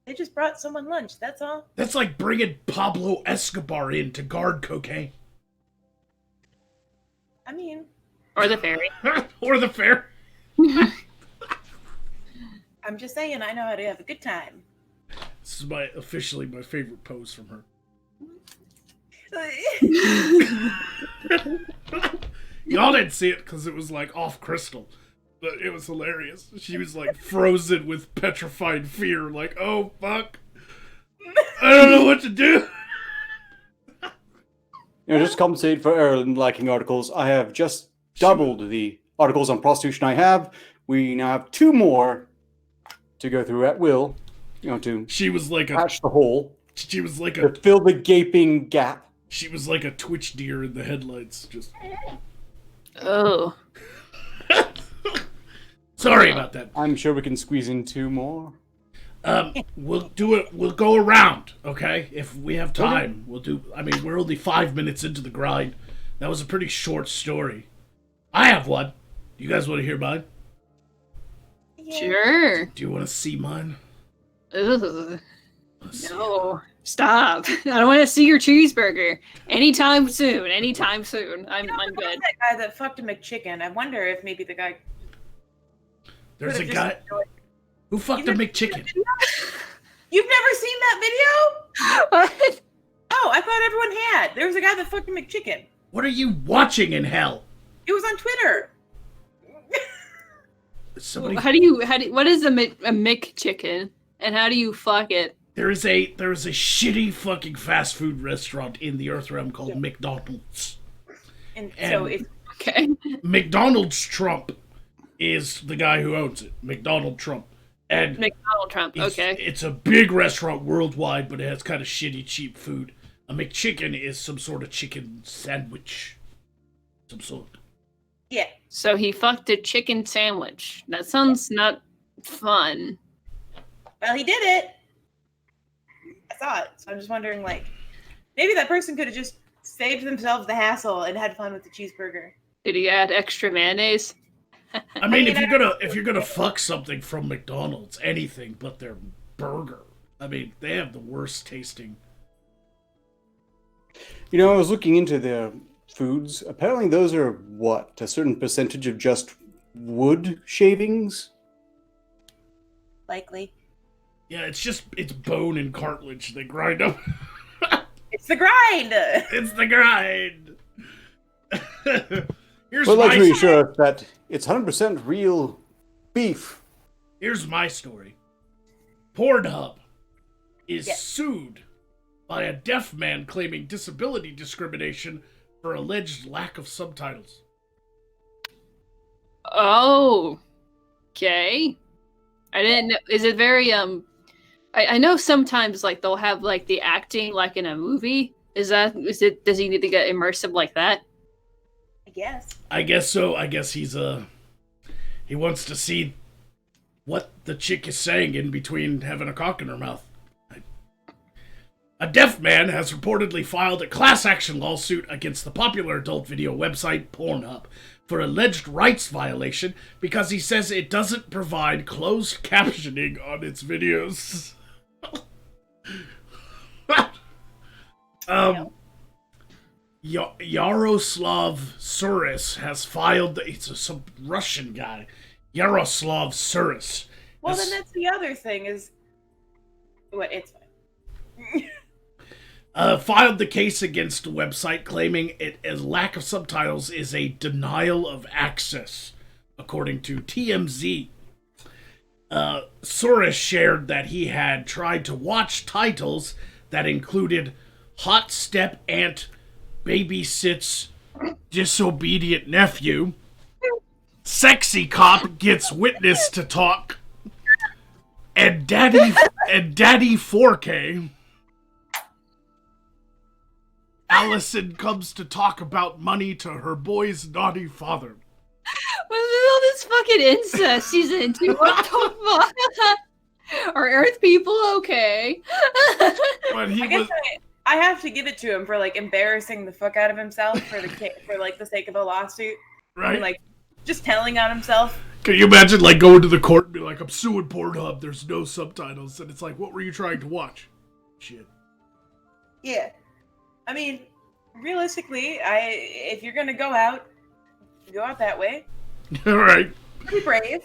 they just brought someone lunch, that's all. That's like bringing Pablo Escobar in to guard cocaine. I mean, Or the fairy. Or the fair. I'm just saying, I know how to have a good time. This is officially my favorite pose from her. Y'all didn't see it because it was like off crystal, but it was hilarious. She was like frozen with petrified fear, like, "Oh fuck, I don't know what to do." Just to compensate for Aerelon lacking articles, I have just doubled the articles on prostitution I have. We now have 2 more to go through at will, to She was like patch the hole, she was like to fill the gaping gap. she was like a twitch deer in the headlights. Just Oh. sorry about that. I'm sure we can squeeze in 2 more. We'll do it. We'll go around, okay? If we have time, we'll do. I mean, we're only 5 minutes into the grind. That was a pretty short story. I have one. You guys want to hear mine? Sure. Do you want to see mine? Ugh. No. Stop. I don't want to see your cheeseburger. Anytime soon. I'm good. That guy that fucked a McChicken. I wonder if maybe the guy. There's a could've guy just- who fucked a McChicken. You've never seen that video? What? Oh, I thought everyone had. There was a guy that fucked a McChicken. What are you watching in hell? It was on Twitter. Somebody. What is a McChicken? And how do you fuck it? There is a shitty fucking fast food restaurant in the Earth realm called McDonald's. And And- so if Okay. McDonald's Trump is the guy who owns it. McDonald Trump. And McDonald Trump. Okay. it's a big restaurant worldwide, but it has kind of shitty, cheap food. A McChicken is some sort of chicken sandwich. Some sort. yeah, So he fucked a chicken sandwich. That sounds not fun. well, he did it. I saw it, so I'm just wondering, maybe that person could have just saved themselves the hassle and had fun with the cheeseburger. Did he add extra mayonnaise? I mean, if you're gonna fuck something from McDonald's, anything but their burger. I mean, they have the worst tasting. I was looking into their foods. Apparently those are, a certain percentage of just wood shavings? Likely. Yeah, it's bone and cartilage they grind up. It's the grind! It's the grind. Here's Well, I'd like to my reassure us that it's 100% real beef. Here's my story. Pornhub is Yes. sued by a deaf man claiming disability discrimination for alleged lack of subtitles. Oh, okay. I didn't know. Is it very I know sometimes like they'll have like the acting like in a movie. Is it? Does he need to get immersive like that? I I guess guess. so. I guess he wants to see what the chick is saying in between having a cock in her mouth. A deaf man has reportedly filed a class action lawsuit against the popular adult video website Pornhub for alleged rights violation because he says it doesn't provide closed captioning on its videos. Yaroslav Suris has filed. Some Russian guy. Yaroslav Suris. Well, then that's the other thing is. What? It's fine. Filed the case against the website, claiming it as lack of subtitles is a denial of access, according to TMZ. Soros shared that he had tried to watch titles that included Hot Step Aunt Babysits Disobedient Nephew, Sexy Cop Gets Witness to Talk, and Daddy 4K. Allison comes to talk about money to her boy's naughty father. What is all this fucking incest she's into? What the fuck? Are Earth people okay? But he I guess was. I have to give it to him for like embarrassing the fuck out of himself for like the sake of a lawsuit. Right? And, like just telling on himself. Can you imagine like going to the court and be like, I'm suing Pornhub, there's no subtitles, and it's like, what were you trying to watch? Shit. Yeah. I mean, realistically, if you're gonna go out that way. Alright. Pretty brave.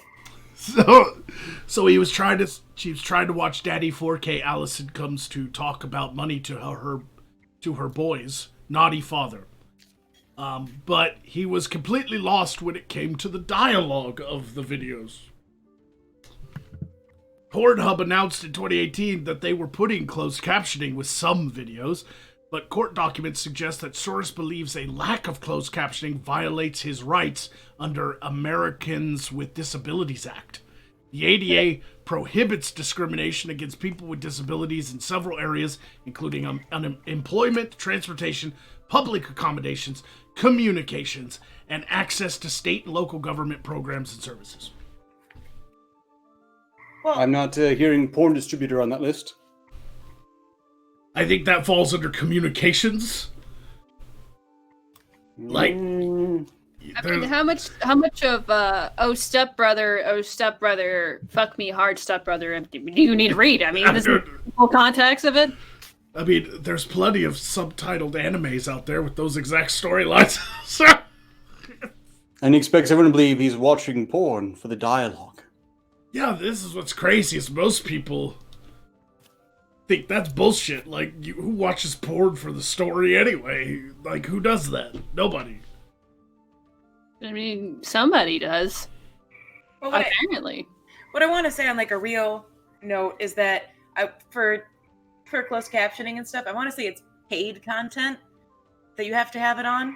So she was trying to watch Daddy 4K. Allison comes to talk about money to her boys, naughty father. But he was completely lost when it came to the dialogue of the videos. Pornhub announced in 2018 that they were putting closed captioning with some videos, but court documents suggest that Soros believes a lack of closed captioning violates his rights under Americans with Disabilities Act. The ADA prohibits discrimination against people with disabilities in several areas, including employment, transportation, public accommodations, communications, and access to state and local government programs and services. Well, I'm not hearing porn distributor on that list. I think that falls under communications. Like, I mean, how much of oh stepbrother, fuck me hard stepbrother do you need to read? I mean, this is the full context of it. I mean, there's plenty of subtitled animes out there with those exact storylines. And he expects everyone to believe he's watching porn for the dialogue. Yeah, this is what's crazy is most people think that's bullshit. Like, who watches porn for the story anyway? Like, who does that? Nobody. I mean, somebody does. well, Apparently. what I want to say on like a real note is that for closed captioning and stuff, I want to say it's paid content that you have to have it on.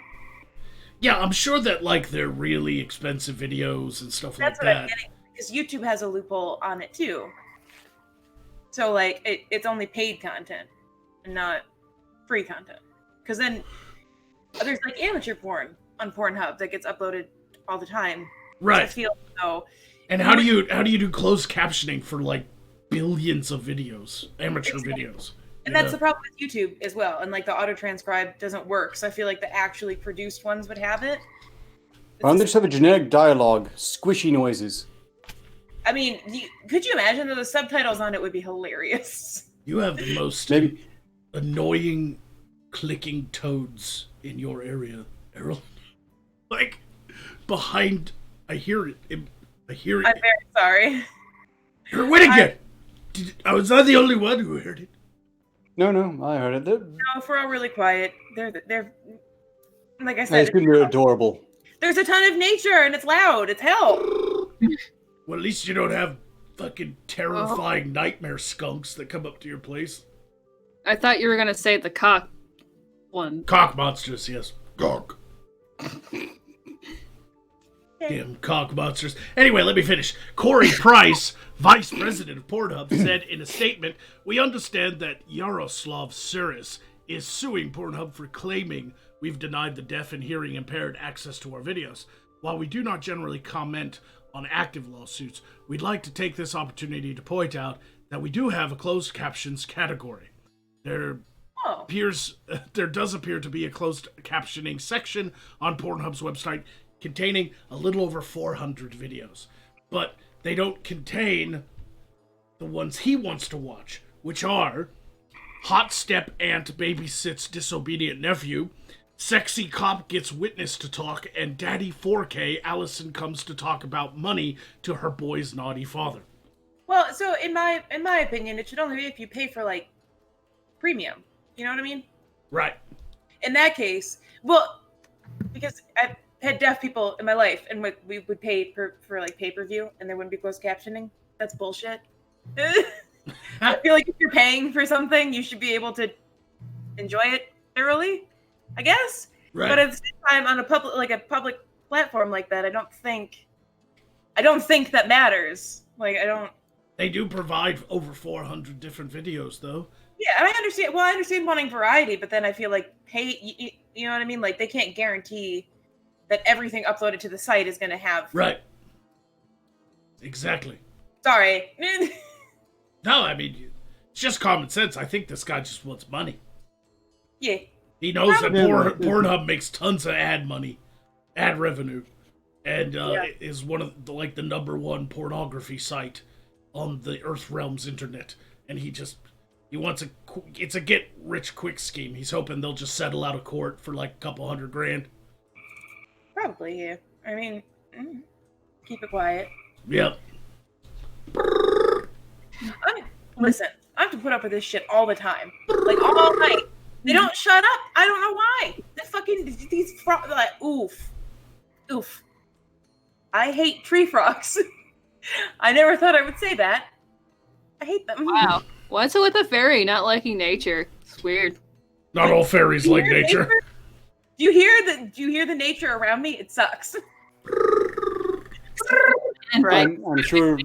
Yeah, I'm sure that, like, they're really expensive videos and stuff That's like what that. I'm getting, because YouTube has a loophole on it too. So like it's only paid content and not free content. Because then there's like amateur porn on Pornhub that gets uploaded all the time. Right. I feel so. And how do you do closed captioning for like billions of videos, amateur videos? And that's the problem with YouTube as well. And like the auto transcribe doesn't work. So I feel like the actually produced ones would have it. Why don't they just have a generic dialogue, squishy noises? I mean, could you imagine that the subtitles on it would be hilarious? You have the most Maybe. annoying clicking toads in your area, Errol. Like, behind, I hear it. I hear it. I'm very sorry. You're winning it. Was I the only one who heard it? No, I heard it. No, if we're all really quiet, they're like I I said, assume they're adorable. there's a ton of nature and it's loud. It's hell. Well, at least you don't have fucking terrifying nightmare skunks that come up to your place. I thought you were gonna say the cock one. Cock monsters, yes. Cock. Damn cock monsters. Anyway, let me finish. Corey Price, vice president of Pornhub, said in a statement, "We understand that Yaroslav Siris is suing Pornhub for claiming we've denied the deaf and hearing impaired access to our videos. While we do not generally comment on active lawsuits, we'd like to take this opportunity to point out that we do have a closed captions category. There does appear to be a closed captioning section on Pornhub's website containing a little over 400 videos, but they don't contain the ones he wants to watch, which are Hot Step Aunt Babysits Disobedient Nephew, Sexy Cop Gets Witness to Talk, and Daddy 4K Allison Comes to Talk About Money to Her Boy's Naughty Father." Well, so in my opinion, it should only be if you pay for like premium. You know what I mean? Right. In that case, well, because I've had deaf people in my life, and we would pay for like pay-per-view, and there wouldn't be closed captioning. That's bullshit. I feel like if you're paying for something, you should be able to enjoy it thoroughly, I guess. Right. But at the same time, on a public platform like that, I don't think that matters. Like, I don't. They do provide over 400 different videos, though. Yeah, I understand. Well, I understand wanting variety, but then I feel like you know what I mean? Like, they can't guarantee that everything uploaded to the site is going to have. Right. Exactly. Sorry. No, I mean, it's just common sense. I think this guy just wants money. Yeah. He knows that Yeah. Pornhub makes tons of ad revenue, and is one of the number one pornography site on the Earth Realm's internet. And he wants it's a get rich quick scheme. He's hoping they'll just settle out of court for like a couple $100,000. Probably, yeah. I mean, keep it quiet. Yep. Listen, I have to put up with this shit all the time. Like, all night. They don't shut up. I don't know why. Oof. I hate tree frogs. I never thought I would say that. I hate them. Wow. What's it with the fairy not liking nature? It's weird. Not all fairies like hear nature. Do you hear the nature around me? It sucks. Right? I'm sure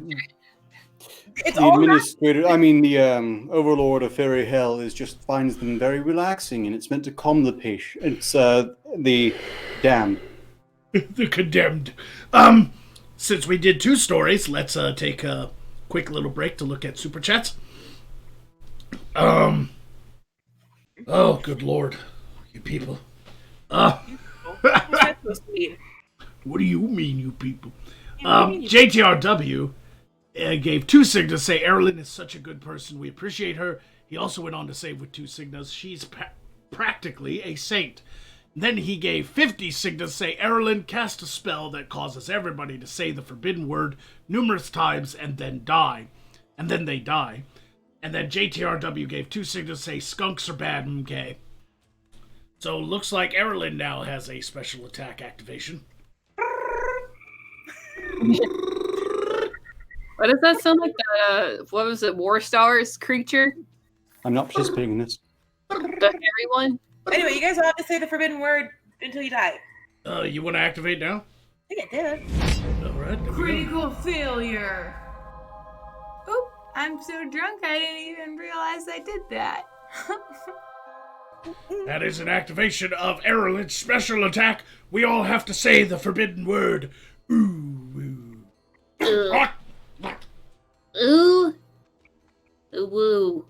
It's the all right. administrator, the overlord of fairy hell, finds them very relaxing, and it's meant to calm the patient. It's the damned. The condemned. Since we did 2 stories, let's take a quick little break to look at super chats. Oh, good lord, you people. What's that supposed to mean? What do you mean, you people? JTRW gave 2 signas to say Aerelon is such a good person. We appreciate her. He also went on to say with 2 signas, she's practically a saint. Then he gave 50 signas to say Aerelon cast a spell that causes everybody to say the forbidden word numerous times and then die. And then they die. And then JTRW gave 2 signas to say skunks are bad, okay. So looks like Aerelon now has a special attack activation. What does that sound like? What was it? War Stars creature? I'm not participating in this. The hairy one? Anyway, you guys will have to say the forbidden word until you die. You want to activate now? I think I did. Alright, there we go. Critical failure. Oop, I'm so drunk I didn't even realize I did that. That is an activation of Aerolon's special attack. We all have to say the forbidden word. Ooh. Ooh. Ooh. Woo.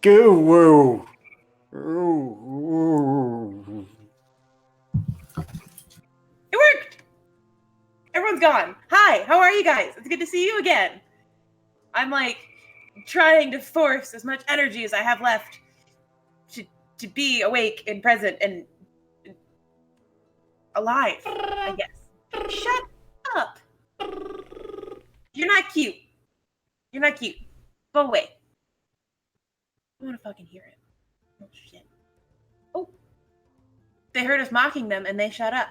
Go woo. Ooh. It worked! Everyone's gone. Hi, how are you guys? It's good to see you again. I'm like trying to force as much energy as I have left to be awake and present and alive, I guess. Shut up. You're not cute. You're not cute. Go away. I want to fucking hear it. Oh, shit. Oh. They heard us mocking them and they shut up.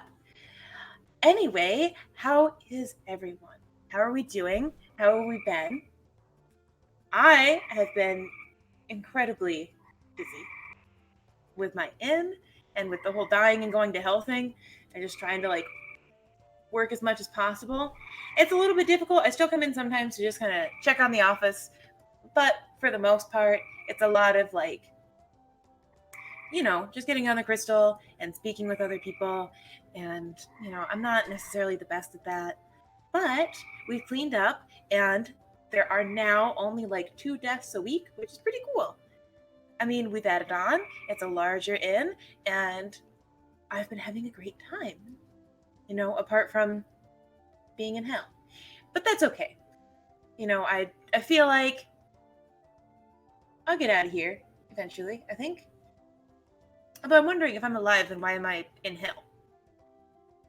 Anyway, how is everyone? How are we doing? How have we been? I have been incredibly busy with my inn and with the whole dying and going to hell thing and just trying to like work as much as possible. It's a little bit difficult. I still come in sometimes to just kind of check on the office, but for the most part, it's a lot of like, just getting on the crystal and speaking with other people. And, I'm not necessarily the best at that, but we've cleaned up and there are now only like 2 deaths a week, which is pretty cool. I mean, we've added on, it's a larger inn, and I've been having a great time, apart from being in hell. But that's okay. I feel like I'll get out of here eventually, I think. Although I'm wondering if I'm alive, then why am I in hell?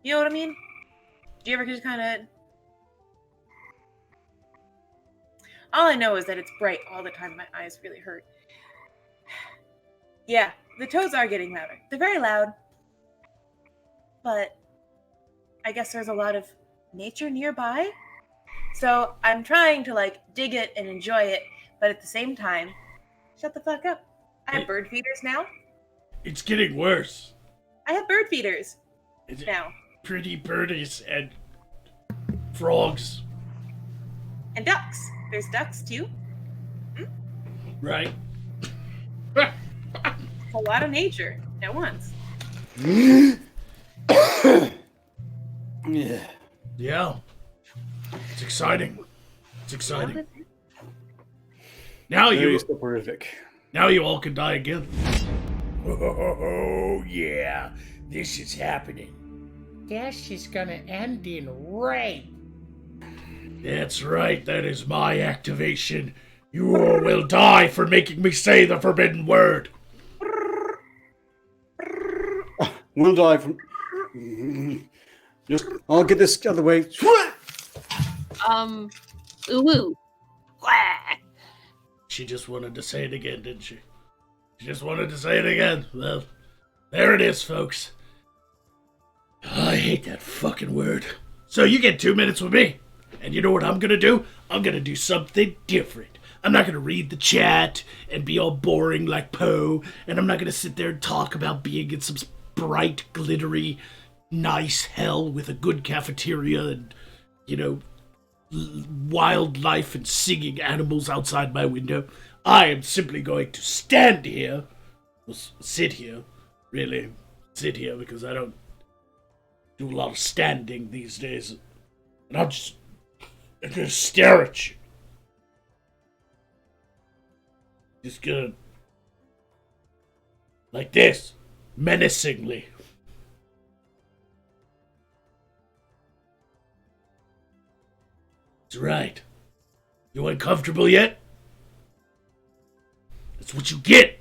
You know what I mean? Do you ever just kind of... All I know is that it's bright all the time. My eyes really hurt. Yeah, the toads are getting louder. They're very loud. But I guess there's a lot of nature nearby. So I'm trying to like dig it and enjoy it, but at the same time, shut the fuck up. I have bird feeders now. It's getting worse. I have bird feeders now. Pretty birdies and frogs. And ducks. There's ducks too. Right. It's a lot of nature at once. Yeah. Yeah. It's exciting. It's exciting. Now Very you soporific. Now you all can die again. Oh yeah. This is happening. This is gonna end in rape. That's right, that is my activation. You all will die for making me say the forbidden word. We'll die from... I'll get this out of the way. Ooh. She just wanted to say it again, didn't she? She just wanted to say it again. Well, there it is, folks. I hate that fucking word. So you get 2 minutes with me. And you know what I'm gonna do? I'm gonna do something different. I'm not gonna read the chat and be all boring like Poe. And I'm not gonna sit there and talk about being in some bright, glittery, nice hell with a good cafeteria and, wildlife and singing animals outside my window. I am simply going to stand here, sit here, really, sit here because I don't do a lot of standing these days. And I'm gonna stare at you. Just gonna, like this, menacingly. That's right. You uncomfortable yet? That's what you get.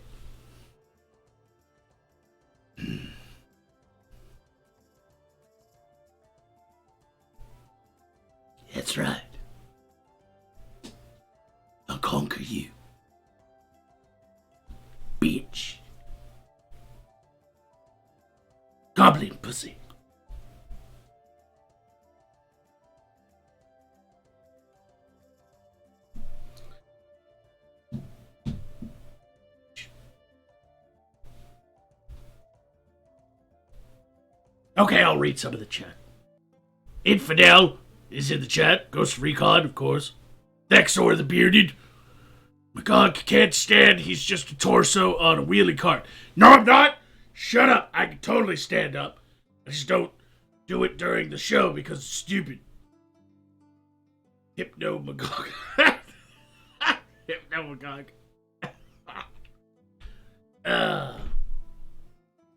That's right. I'll conquer you. Bitch. Goblin pussy. Okay, I'll read some of the chat. Infidel is in the chat. Ghost Recon, of course. Thexor the Bearded. Magog can't stand. He's just a torso on a wheelie cart. No, I'm not. Shut up. I can totally stand up. I just don't do it during the show because it's stupid. Hypno Magog. Hypno Magog.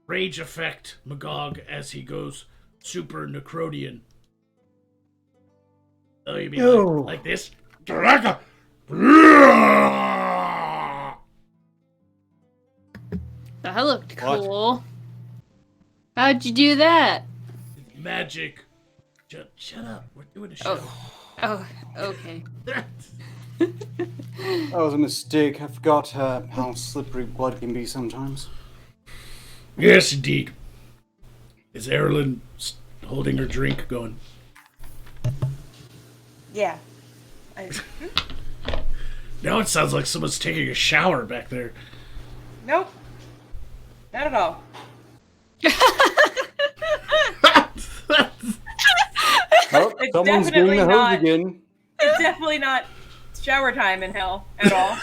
Rage effect Magog as he goes super necrodian. Oh, you mean like this? That looked cool. How'd you do that? Magic. Shut up. We're doing a show. Oh, okay. That was a mistake. I forgot how slippery blood can be sometimes. Yes, indeed. Is Aerelon holding her drink going? Yeah. Now it sounds like someone's taking a shower back there. Nope. Not at all. Oh, It's someone's definitely getting the hose not. again. It's definitely not shower time in hell at all.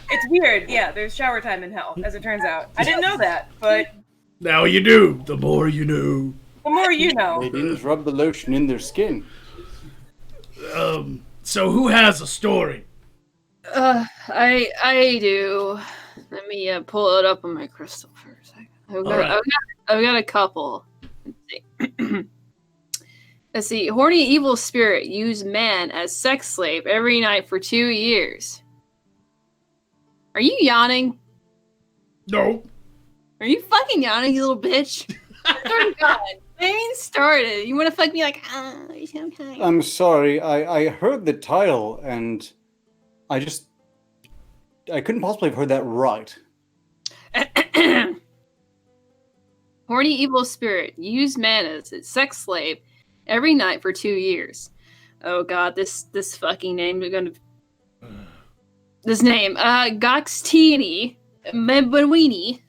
It's weird. Yeah, there's shower time in hell, as it turns out. I didn't know that, but Now you do. The more you know. the more you know. They didn't rub the lotion in their skin. So who has a story? I do. Let me pull it up on my crystal for a second. I've got a couple. Let's see. Let's see. Horny evil spirit used man as sex slave every night for 2 years. Are you yawning? No. Are you fucking yawning, you little bitch? Oh God. I ain't started. You want to fuck me like, okay. I'm sorry, I heard the title and I couldn't possibly have heard that right. Horny evil spirit used man as its sex slave every night for 2 years. Oh God, this fucking name is gonna. This name, Goxtini Mebwini.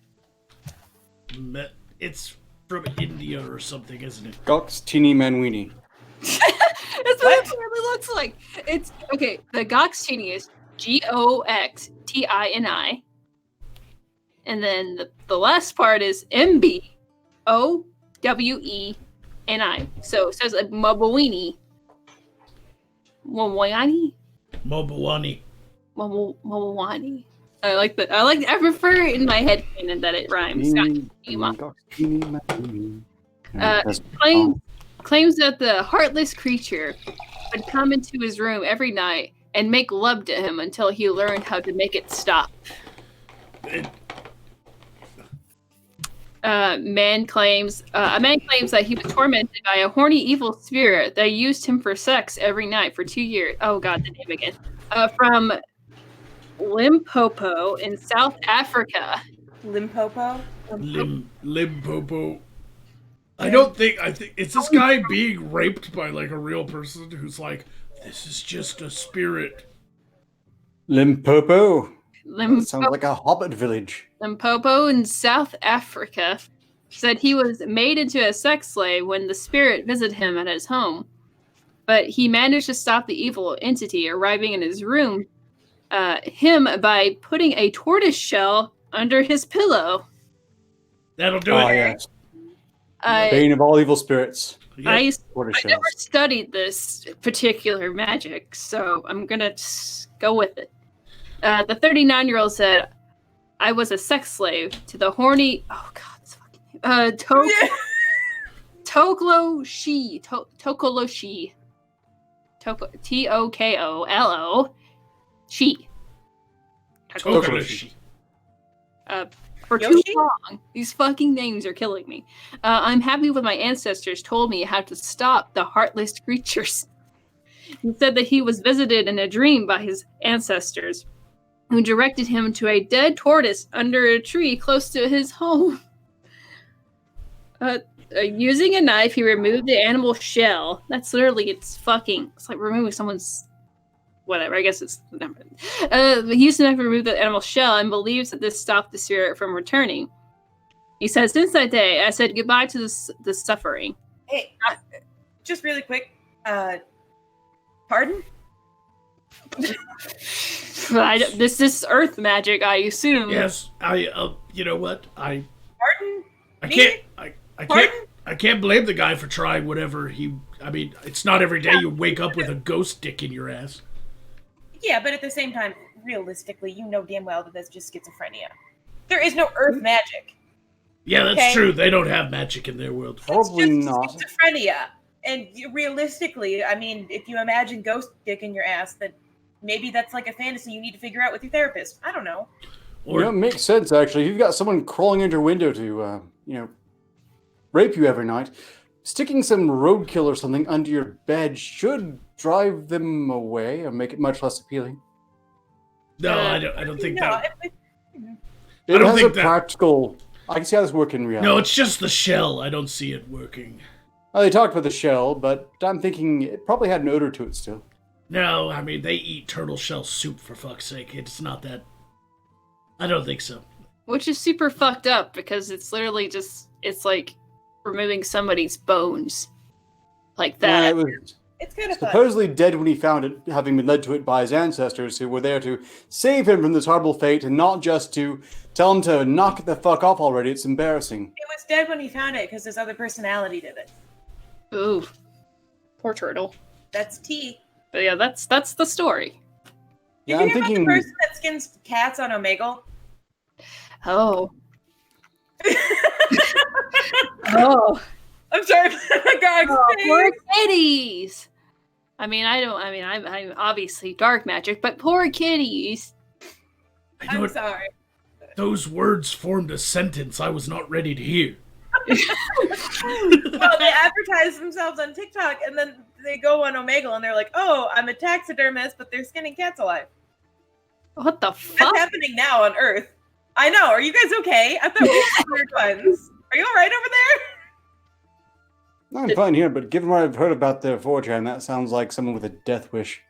It's from India or something, isn't it? Gox Teeny Manweenie. That's what it really looks like. It's okay. The Goxtini is Goxtini, and then the last part is MBOWENI. So it says Mabawini. Mawani. Mobawani. Mawani. I prefer it in my head canon that it rhymes. Claims that the heartless creature would come into his room every night and make love to him until he learned how to make it stop. A man claims that he was tormented by a horny evil spirit that used him for sex every night for 2 years. Oh God, the name again. From Limpopo in South Africa. Limpopo? Limpopo. I think it's this guy being raped by like a real person who's like, this is just a spirit. Limpopo. That sounds like a hobbit village. Limpopo in South Africa said he was made into a sex slave when the spirit visited him at his home. But he managed to stop the evil entity arriving in his room by putting a tortoise shell under his pillow. That'll do it. Yes. Bane of all evil spirits. I never studied this particular magic, so I'm gonna just go with it. The 39-year-old said, "I was a sex slave to the horny." Oh God, this fucking name. Tokoloshi. Tokoloshi. Tokolo. She. Tokoloshi. For too long. These fucking names are killing me. I'm happy when my ancestors told me how to stop the heartless creatures. He said that he was visited in a dream by his ancestors, who directed him to a dead tortoise under a tree close to his home. Using a knife, he removed the animal's shell. That's literally, it's like removing someone's... Whatever, I guess it's... he used a knife to remove the animal's shell and believes that this stopped the spirit from returning. He says, since that day, I said goodbye to the suffering. Hey, just really quick. Pardon? This is earth magic, I assume. Yes, you know what? Pardon? I can't blame the guy for trying whatever it's not every day you wake up with a ghost dick in your ass. Yeah, but at the same time, realistically, you know damn well that that's just schizophrenia. There is no earth magic. Yeah, that's true. They don't have magic in their world. Probably it's just not. Schizophrenia. And realistically, I mean, if you imagine ghost dick in your ass, then maybe that's like a fantasy you need to figure out with your therapist. I don't know. Or it makes sense, actually. If you've got someone crawling into your window to, rape you every night, sticking some roadkill or something under your bed should drive them away or make it much less appealing. No, I don't think that. It has a practical... I can see how this works in reality. No, it's just the shell. I don't see it working. Oh, they talked about the shell, but I'm thinking it probably had an odor to it still. No, I mean, they eat turtle shell soup, for fuck's sake. It's not that... I don't think so. Which is super fucked up because it's literally just, it's like removing somebody's bones. Like that. Yeah, it was It's kind of fun. supposedly dead when he found it, having been led to it by his ancestors who were there to save him from this horrible fate and not just to tell him to knock it the fuck off already. It's embarrassing. It was dead when he found it because his other personality did it. Ooh. Poor turtle. That's tea. But yeah, that's the story. Did Yeah, you I'm hear about thinking... the person that skins cats on Omegle? Oh. Oh. I'm sorry, Magog's Poor face. kitties. I'm obviously dark magic, but poor kitties. I know I'm it, sorry. those words formed a sentence I was not ready to hear. Well, they advertise themselves on TikTok, and then they go on Omegle, and they're like, "Oh, I'm a taxidermist, but they're skinning cats alive." What the That's fuck? happening now on Earth. I know. Are you guys okay? I thought we were weird ones. Are you all right over there? I'm fine here, but given what I've heard about their 4chan, that sounds like someone with a death wish.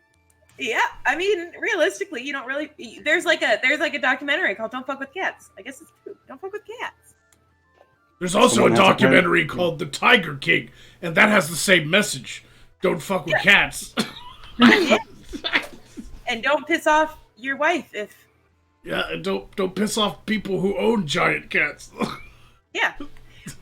Yeah, I mean, realistically, you don't really. There's like a documentary called "Don't Fuck with Cats." I guess it's true. Don't fuck with cats. There's also Someone a has a documentary called The Tiger King, and that has the same message. Don't fuck with cats. And don't piss off your wife if. Yeah, and don't piss off people who own giant cats. Yeah,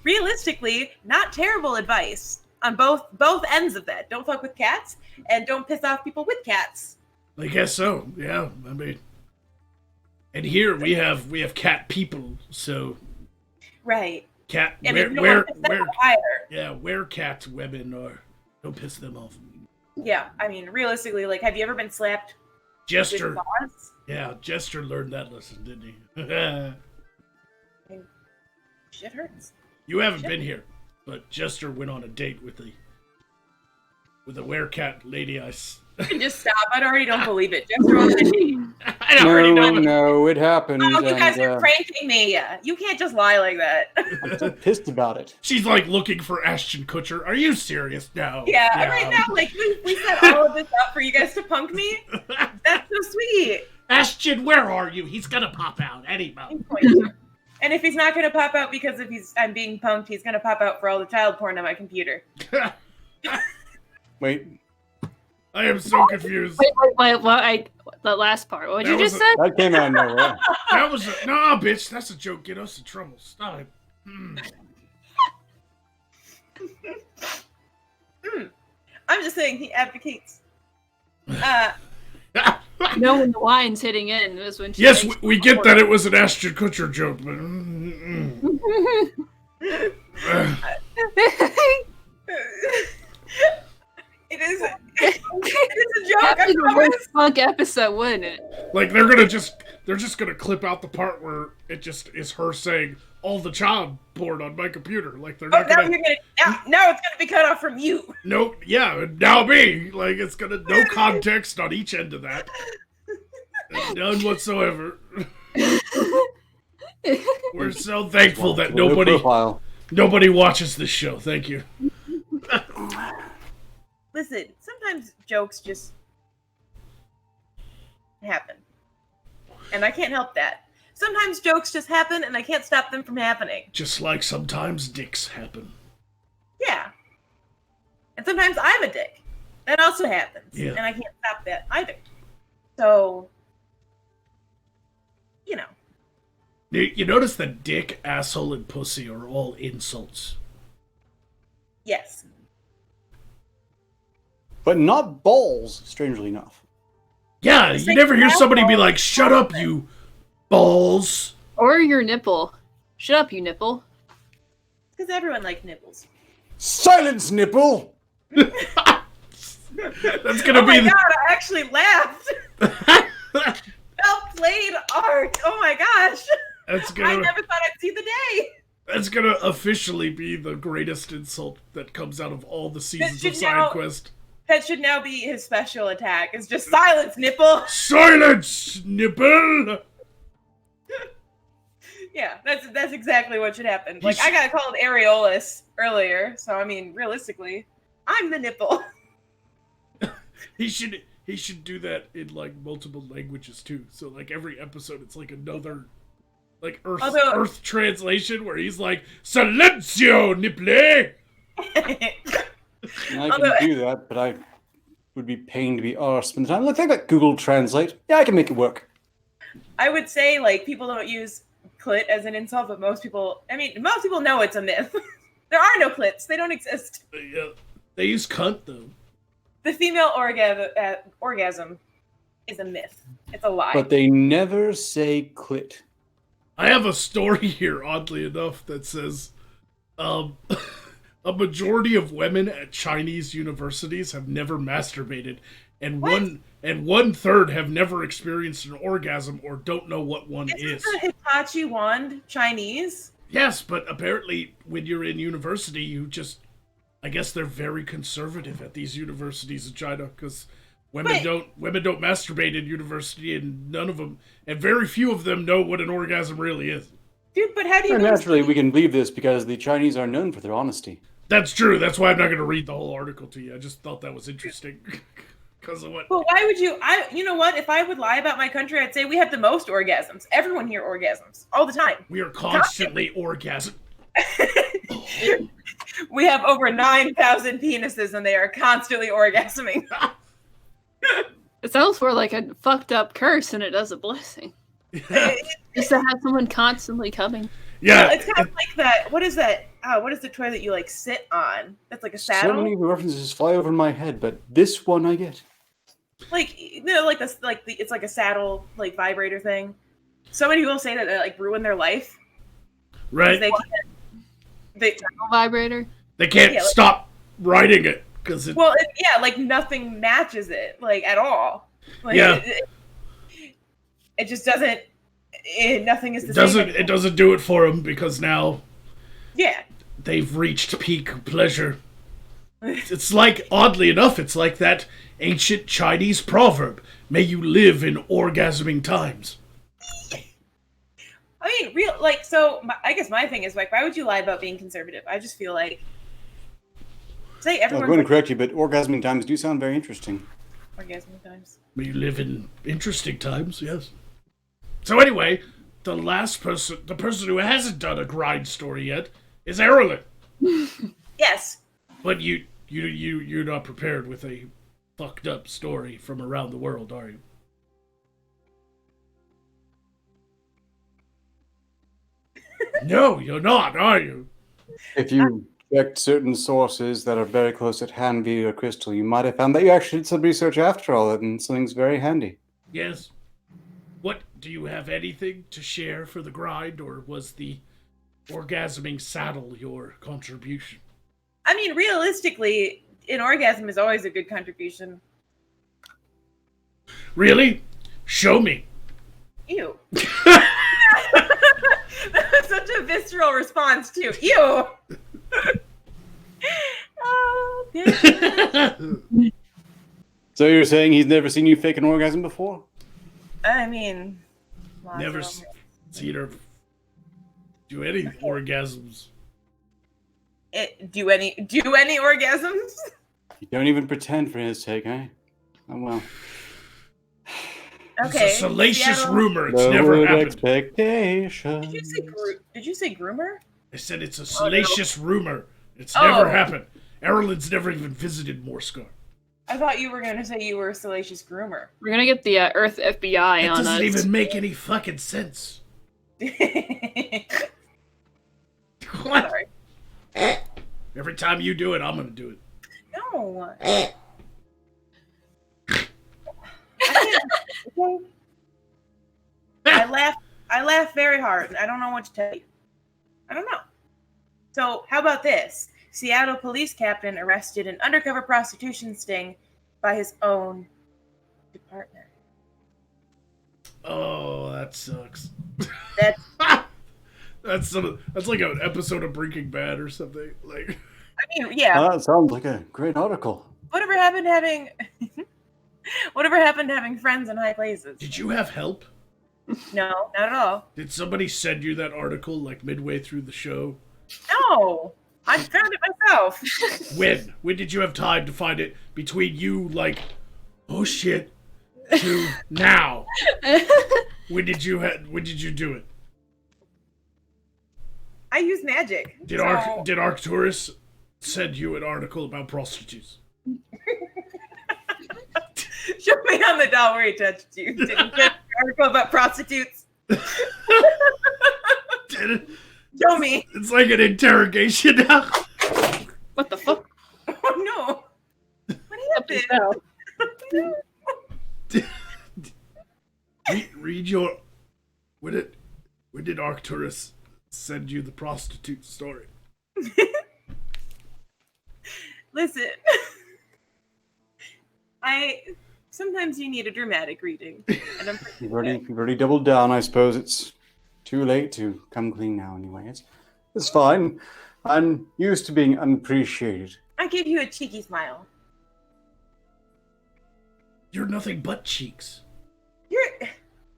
realistically, not terrible advice on both ends of that. Don't fuck with cats, and don't piss off people with cats. I guess so. Yeah, I mean, and here we have cat people. So Right. cat I mean, where higher. yeah, where cats women are. Don't piss them off. Yeah, I mean, realistically, like, have you ever been slapped with Jester, claws? yeah, Jester learned that lesson, didn't he? Shit hurts. You haven't been here, but Jester went on a date with a werecat lady. Just stop. I already don't believe it. Jester on the date. I already know. No, it happened. Oh, you guys and, are pranking me. You can't just lie like that. I'm so pissed about it. She's like looking for Ashton Kutcher. Are you serious? No. Yeah, right now, like, we set all of this up for you guys to punk me. That's so sweet. Ashton, where are you? He's gonna pop out any moment. And if he's not going to pop out because I'm being punked, he's going to pop out for all the child porn on my computer. Wait, I am so confused. Wait, the last part. What did you That just was say? that came out of nowhere. That was nah, bitch. That's a joke. Get us in trouble. Stop it. I'm just saying he advocates. You know when the wine's hitting in is when she Yes, makes we get that it was an Ashton Kutcher joke, but It is a joke. That'd I be the promise. worst punk episode, wouldn't it? like they're just gonna clip out the part where it just is her saying all the child porn on my computer. Like they're Oh, not now gonna. you're gonna now it's gonna be cut off from you. No, yeah, now me. Like it's gonna no context on each end of that. None whatsoever. We're so thankful that Low nobody profile. watches this show. Thank you. Listen, sometimes jokes just happen. And I can't help that. Sometimes jokes just happen and I can't stop them from happening. Just like sometimes dicks happen. Yeah. And sometimes I'm a dick. That also happens. Yeah. And I can't stop that either. So, you know. You notice that dick, asshole, and pussy are all insults. Yes. But not balls, strangely enough. Yeah, It's you like never hear somebody be asshole. like, "Shut up, you balls." Or your nipple. Shut up, you nipple. Because everyone likes nipples. Silence, nipple! That's gonna Oh my be. god, I actually laughed! Well played, Art! Oh my gosh! That's I gonna. never thought I'd see the day! That's gonna officially be the greatest insult that comes out of all the seasons should of now- Side Quest. That should now be his special attack. It's just silence, nipple! Silence, nipple. Yeah, that's exactly what should happen. Like, I got called areolus earlier, so I mean, realistically, I'm the nipple. He should do that in like multiple languages too. So like every episode, it's like another like Earth translation where he's like "Silencio, nipple." I can do that, but I would be pained to be arsed by the time. Look, I got Google Translate. Yeah, I can make it work. I would say like people don't use clit as an insult, but most people know it's a myth. There are no clits; they don't exist. They use cunt though. The female orgasm is a myth. It's a lie. But they never say clit. I have a story here, oddly enough, that says a majority of women at Chinese universities have never masturbated, and one third have never experienced an orgasm or don't know what one is. The Hitachi wand Chinese? Yes, but apparently when you're in university, I guess they're very conservative at these universities in China because women don't masturbate in university, and very few of them know what an orgasm really is. Dude, but how do you? Naturally, we can believe this because the Chinese are known for their honesty. That's true. That's why I'm not going to read the whole article to you. I just thought that was interesting because of what. But why would you? You know what? If I would lie about my country, I'd say we have the most orgasms. Everyone here orgasms all the time. We are constantly orgasming. We have over 9,000 penises, and they are constantly orgasming. It sounds more like a fucked up curse than it does a blessing. Just to have someone constantly coming. Yeah, it's kind of like that. What is that? What is the toy that you like sit on? That's like a saddle. So many of the references fly over my head, but this one I get. Like like this, it's like a saddle, like vibrator thing. So many people say that they like ruin their life. Right. They vibrator. They can't stop riding it because like nothing matches it like at all. Like, it just doesn't. Nothing is the same. It doesn't do it for them because now. Yeah. They've reached peak pleasure. It's like, oddly enough, it's like that ancient Chinese proverb: "May you live in orgasming times." I mean, I guess my thing is like, why would you lie about being conservative? I just feel like, everyone. I'm going to correct you, but orgasming times do sound very interesting. Orgasming times. We live in interesting times, yes. So anyway, the person who hasn't done a grind story yet is Aerelon. Yes. But you're not prepared with a fucked up story from around the world, are you? No, you're not, are you? If you checked certain sources that are very close at hand via crystal, you might have found that you actually did some research after all, and something's very handy. Yes. What, do you have anything to share for the grind, or was the orgasming saddle your contribution? I mean, realistically, an orgasm is always a good contribution. Really? Show me. Ew. That was such a visceral response, too. Ew. Oh, good. So you're saying he's never seen you fake an orgasm before? I mean, never seen her do any orgasms. Do any orgasms? You don't even pretend for his sake, eh? Oh well. Okay. It's a salacious rumor. It's never happened. Expectations. Did you say groomer? I said it's a salacious rumor. It's never happened. Aerelon's never even visited Morskar. I thought you were going to say you were a salacious groomer. We're going to get the Earth FBI on us. It doesn't even make any fucking sense. What? Sorry. Every time you do it, I'm going to do it. No. I laugh very hard, and I don't know what to tell you. I don't know. So, how about this? Seattle police captain arrested an undercover prostitution sting by his own department. Oh, that sucks. That's that's like an episode of Breaking Bad or something. Like, I mean, yeah. That sounds like a great article. Whatever happened to having friends in high places? Did you have help? No, not at all. Did somebody send you that article like midway through the show? No, I found it myself. When? When did you have time to find it between you like, oh shit, to now? When did you do it? I use magic. Did Arcturus send you an article about prostitutes? Show me on the doll where he touched you. Did you get an article about prostitutes? Did it? Show me. It's like an interrogation now. What the fuck? Oh no. What happened? Read your. When did Arcturus send you the prostitute story? Listen. Sometimes you need a dramatic reading. And I'm You've already doubled down. I suppose it's too late to come clean now. Anyway, it's fine. I'm used to being unappreciated. I give you a cheeky smile. You're nothing but cheeks. You're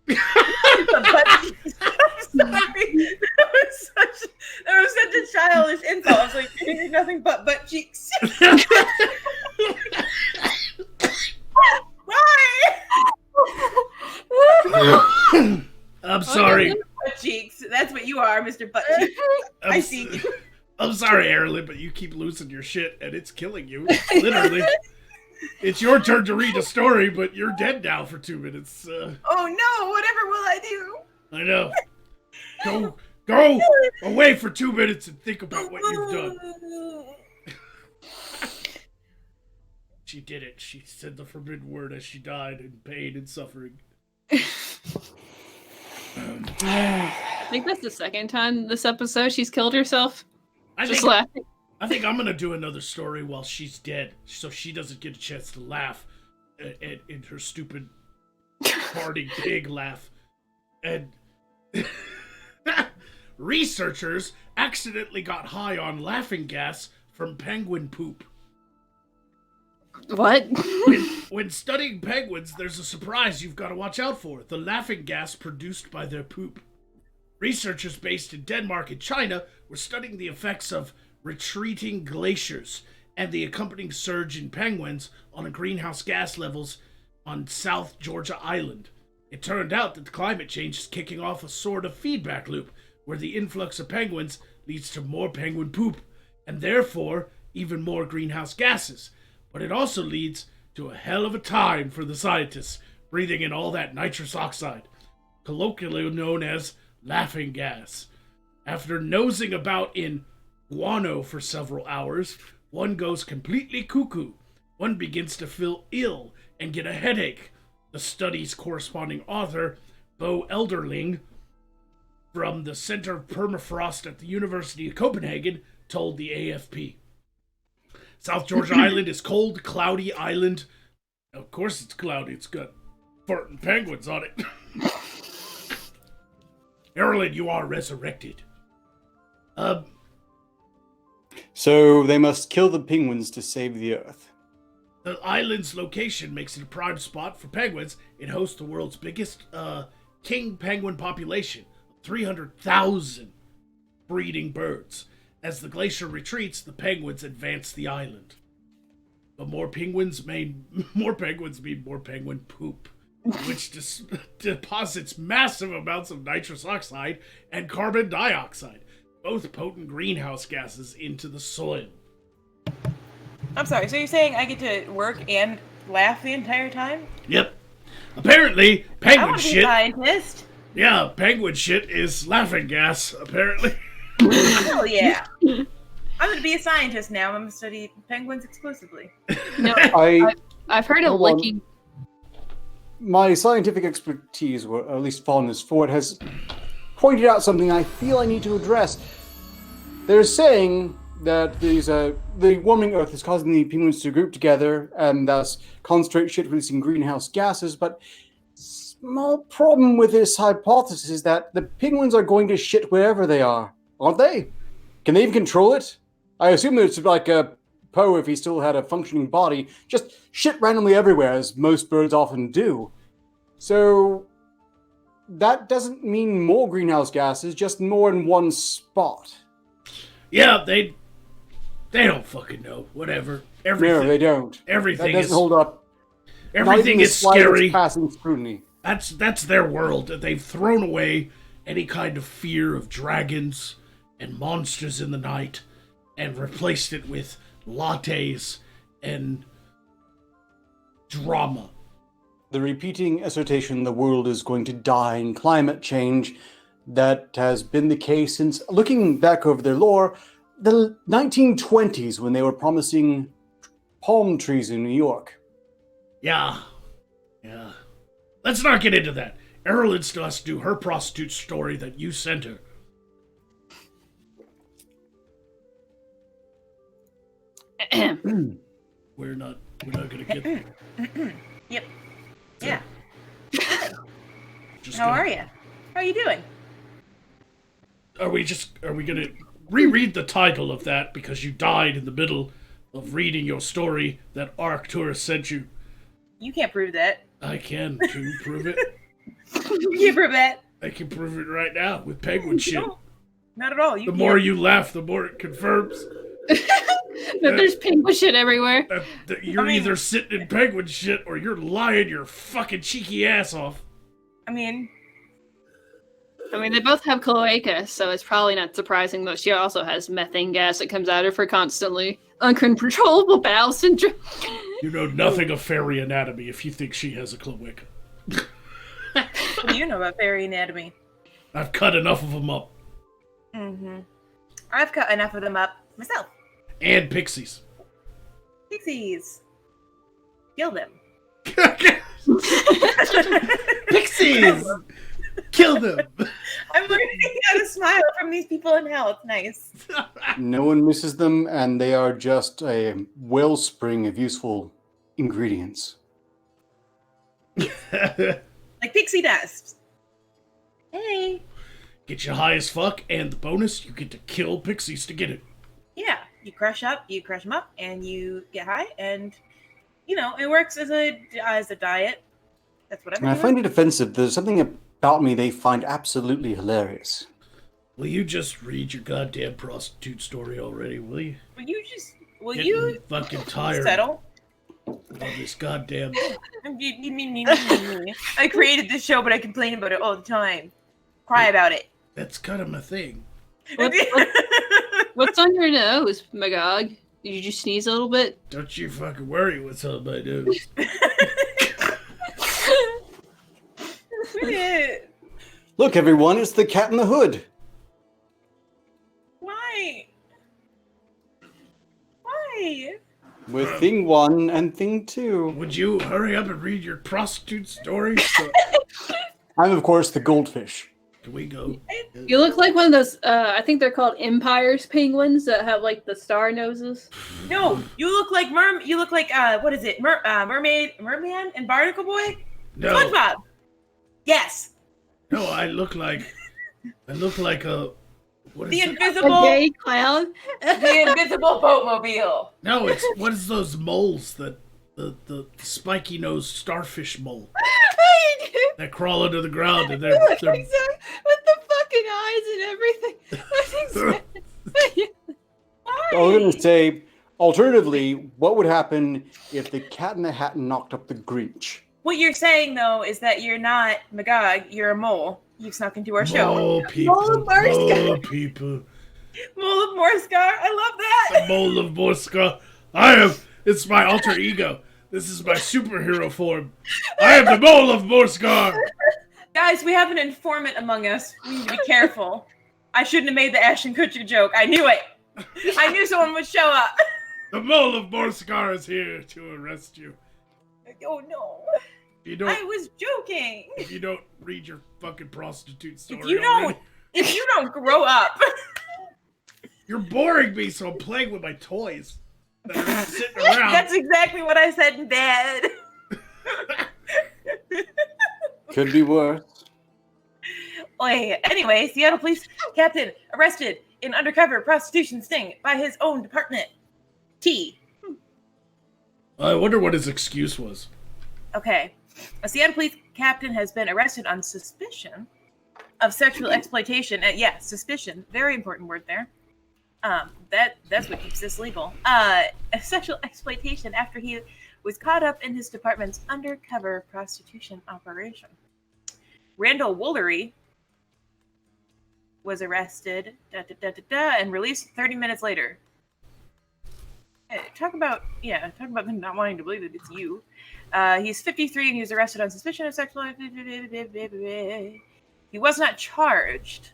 butt cheeks. I'm sorry. That was such a childish insult. I was like, you're nothing but butt cheeks. Why? I'm sorry. Butt cheeks. That's what you are, Mr. Butt Cheeks. I see you. I'm sorry, Aerelon, but you keep losing your shit, and it's killing you. Literally. It's your turn to read a story, but you're dead now for 2 minutes. Oh no! Whatever will I do? I know. Go away for 2 minutes and think about what you've done. She did it. She said the forbidden word as she died in pain and suffering. I think that's the second time this episode she's killed herself. Just think, laughing. I think I'm gonna do another story while she's dead, so she doesn't get a chance to laugh in her stupid farting pig laugh. And researchers accidentally got high on laughing gas from penguin poop. What? When studying penguins, there's a surprise you've got to watch out for: the laughing gas produced by their poop. Researchers based in Denmark and China were studying the effects of retreating glaciers and the accompanying surge in penguins on greenhouse gas levels on South Georgia Island. It turned out that the climate change is kicking off a sort of feedback loop where the influx of penguins leads to more penguin poop and therefore even more greenhouse gases. But it also leads to a hell of a time for the scientists breathing in all that nitrous oxide, colloquially known as laughing gas. After nosing about in guano for several hours, one goes completely cuckoo. One begins to feel ill and get a headache. The study's corresponding author, Bo Elderling, from the Center of Permafrost at the University of Copenhagen, told the AFP. South Georgia Island is cold, cloudy island. Of course it's cloudy. It's got farting penguins on it. Aerelon, you are resurrected. So they must kill the penguins to save the Earth. The island's location makes it a prime spot for penguins. It hosts the world's biggest king penguin population, 300,000 breeding birds. As the glacier retreats, the penguins advance the island. But more penguins mean more penguin poop, which deposits massive amounts of nitrous oxide and carbon dioxide, both potent greenhouse gases, into the soil. I'm sorry, so you're saying I get to work and laugh the entire time? Yep. Apparently, penguin shit. I want to be a scientist. Yeah, penguin shit is laughing gas, apparently. Hell yeah. I'm going to be a scientist now. I'm going to study penguins exclusively. No, I've heard of Hold on. licking. My scientific expertise, or at least fondness for it, has pointed out something I feel I need to address. They're saying that the warming Earth is causing the penguins to group together and thus concentrate shit releasing greenhouse gases, but small problem with this hypothesis is that the penguins are going to shit wherever they are, aren't they? Can they even control it? I assume that it's like a Poe, if he still had a functioning body, just shit randomly everywhere, as most birds often do. So, that doesn't mean more greenhouse gases, just more in one spot. Yeah, they don't fucking know. Whatever. Everything. No, they don't. Everything That doesn't is hold up. everything is scary. Passing scrutiny. That's their world. They've thrown away any kind of fear of dragons and monsters in the night and replaced it with lattes and drama. The repeating assertion the world is going to die in climate change, that has been the case since, looking back over their lore, the 1920s when they were promising palm trees in New York. Yeah. Let's not get into that. Aerelon still has to do her prostitute story that you sent her. We're not gonna get there. Yep. Yeah. Just How gonna- are you? How are you doing? Are we gonna reread the title of that because you died in the middle of reading your story that Arcturus sent you? You can't prove that. I can. Can you prove it? You can't prove that. I can prove it right now with penguin shit. No, not at all. The more you laugh, the more it confirms That there's penguin shit everywhere. that you're either sitting in penguin shit or you're lying your fucking cheeky ass off. I mean, They both have cloaca, so it's probably not surprising that she also has methane gas that comes out of her constantly. Uncontrollable bowel syndrome. You know nothing of fairy anatomy if you think she has a cloaca. what do you know about fairy anatomy? I've cut enough of them up. Mm-hmm. I've cut enough of them up myself. And pixies. Pixies. Kill them. Pixies! Kill them! I'm learning how to smile from these people in hell. It's nice. No one misses them, and they are just a wellspring of useful ingredients. Like pixie dust. Hey. Get you high as fuck, and the bonus, you get to kill pixies to get it. Yeah. You crush them up, and you get high, and, it works as a diet. That's what I'm And I doing. find it offensive. There's something about me they find absolutely hilarious. Will you just read your goddamn prostitute story already, will you? Will Getting you fucking tired settle? of this goddamn... I created this show, but I complain about it all the time. Cry about it. That's kind of my thing. What's on your nose, Magog? Did you sneeze a little bit? Don't you fucking worry what's on my nose. Look, everyone, it's the Cat in the Hood. Why? With thing 1 and thing 2. Would you hurry up and read your prostitute story? So, I'm, of course, the goldfish. can we go? You look like one of those, I think they're called Empire's penguins that have like the star noses. No, you look like what is it? Merman and Barnacle Boy? No, SpongeBob. Yes. no, I look like a... What is The it? A invisible gay clown. the invisible boatmobile. No, it's... What is those moles that... The spiky-nosed starfish mole that crawl under the ground and they're with the fucking eyes and everything. I was going to say, alternatively, what would happen if the Cat in the Hat knocked up the Grinch? What you're saying though is that you're not Magog, you're a mole. You snuck into our show. Mole people. Mole of Morskar. Mole people. Mole of Morskar. I love that. The Mole of Morskar. It's my alter ego. This is my superhero form. I am the Mole of Morskar. Guys, we have an informant among us. We need to be careful. I shouldn't have made the Ashton Kutcher joke. I knew it. I knew someone would show up. The Mole of Morskar is here to arrest you. Oh no. If I was joking. you don't read your fucking prostitute story If you don't grow up. You're boring me, so I'm playing with my toys that are sitting around. That's exactly what I said in bed. Could be worse. Anyway, Seattle Police Captain arrested in undercover prostitution sting by his own department. T. I wonder what his excuse was. Okay. A Seattle police captain has been arrested on suspicion of sexual exploitation. Suspicion. Very important word there. That's what keeps this legal. Sexual exploitation after he was caught up in his department's undercover prostitution operation. Randall Woolery was arrested and released 30 minutes later. Talk about them not wanting to believe that it's you. He's 53 and he was arrested on suspicion of sexual. He was not charged.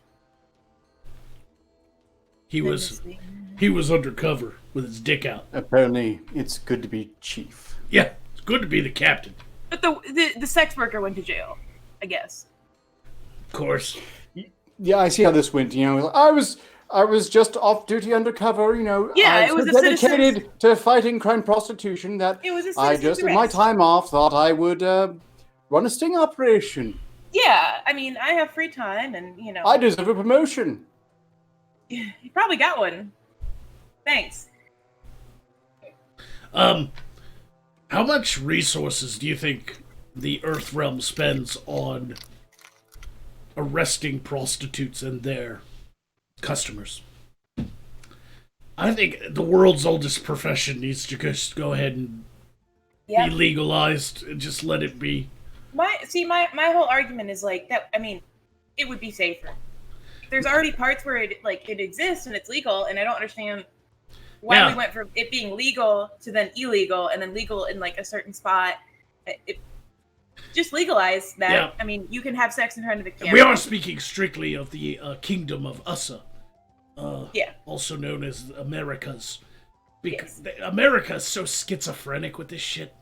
He was undercover with his dick out. Apparently, it's good to be chief. Yeah, it's good to be the captain. But the sex worker went to jail, I guess. Of course. Yeah, I see how this went. I was just off duty undercover. Yeah, I it was was a dedicated to fighting crime prostitution. That It was a I citizen's just, in my arrest. time off, thought I would run a sting operation. Yeah, I mean, I have free time, and I deserve a promotion. you probably got one. Thanks. How much resources do you think the Earth Realm spends on arresting prostitutes and their customers? I think the world's oldest profession needs to just go ahead and Yeah. be legalized and just let it be. My whole argument is like that. I mean, it would be safer. There's already parts where it exists and it's legal, and I don't understand why we went from it being legal to then illegal and then legal in like a certain spot. Just legalize that. Yeah. I mean, you can have sex in front of a camera. We are speaking strictly of the Kingdom of Ussa, also known as Americas. Because America is so schizophrenic with this shit.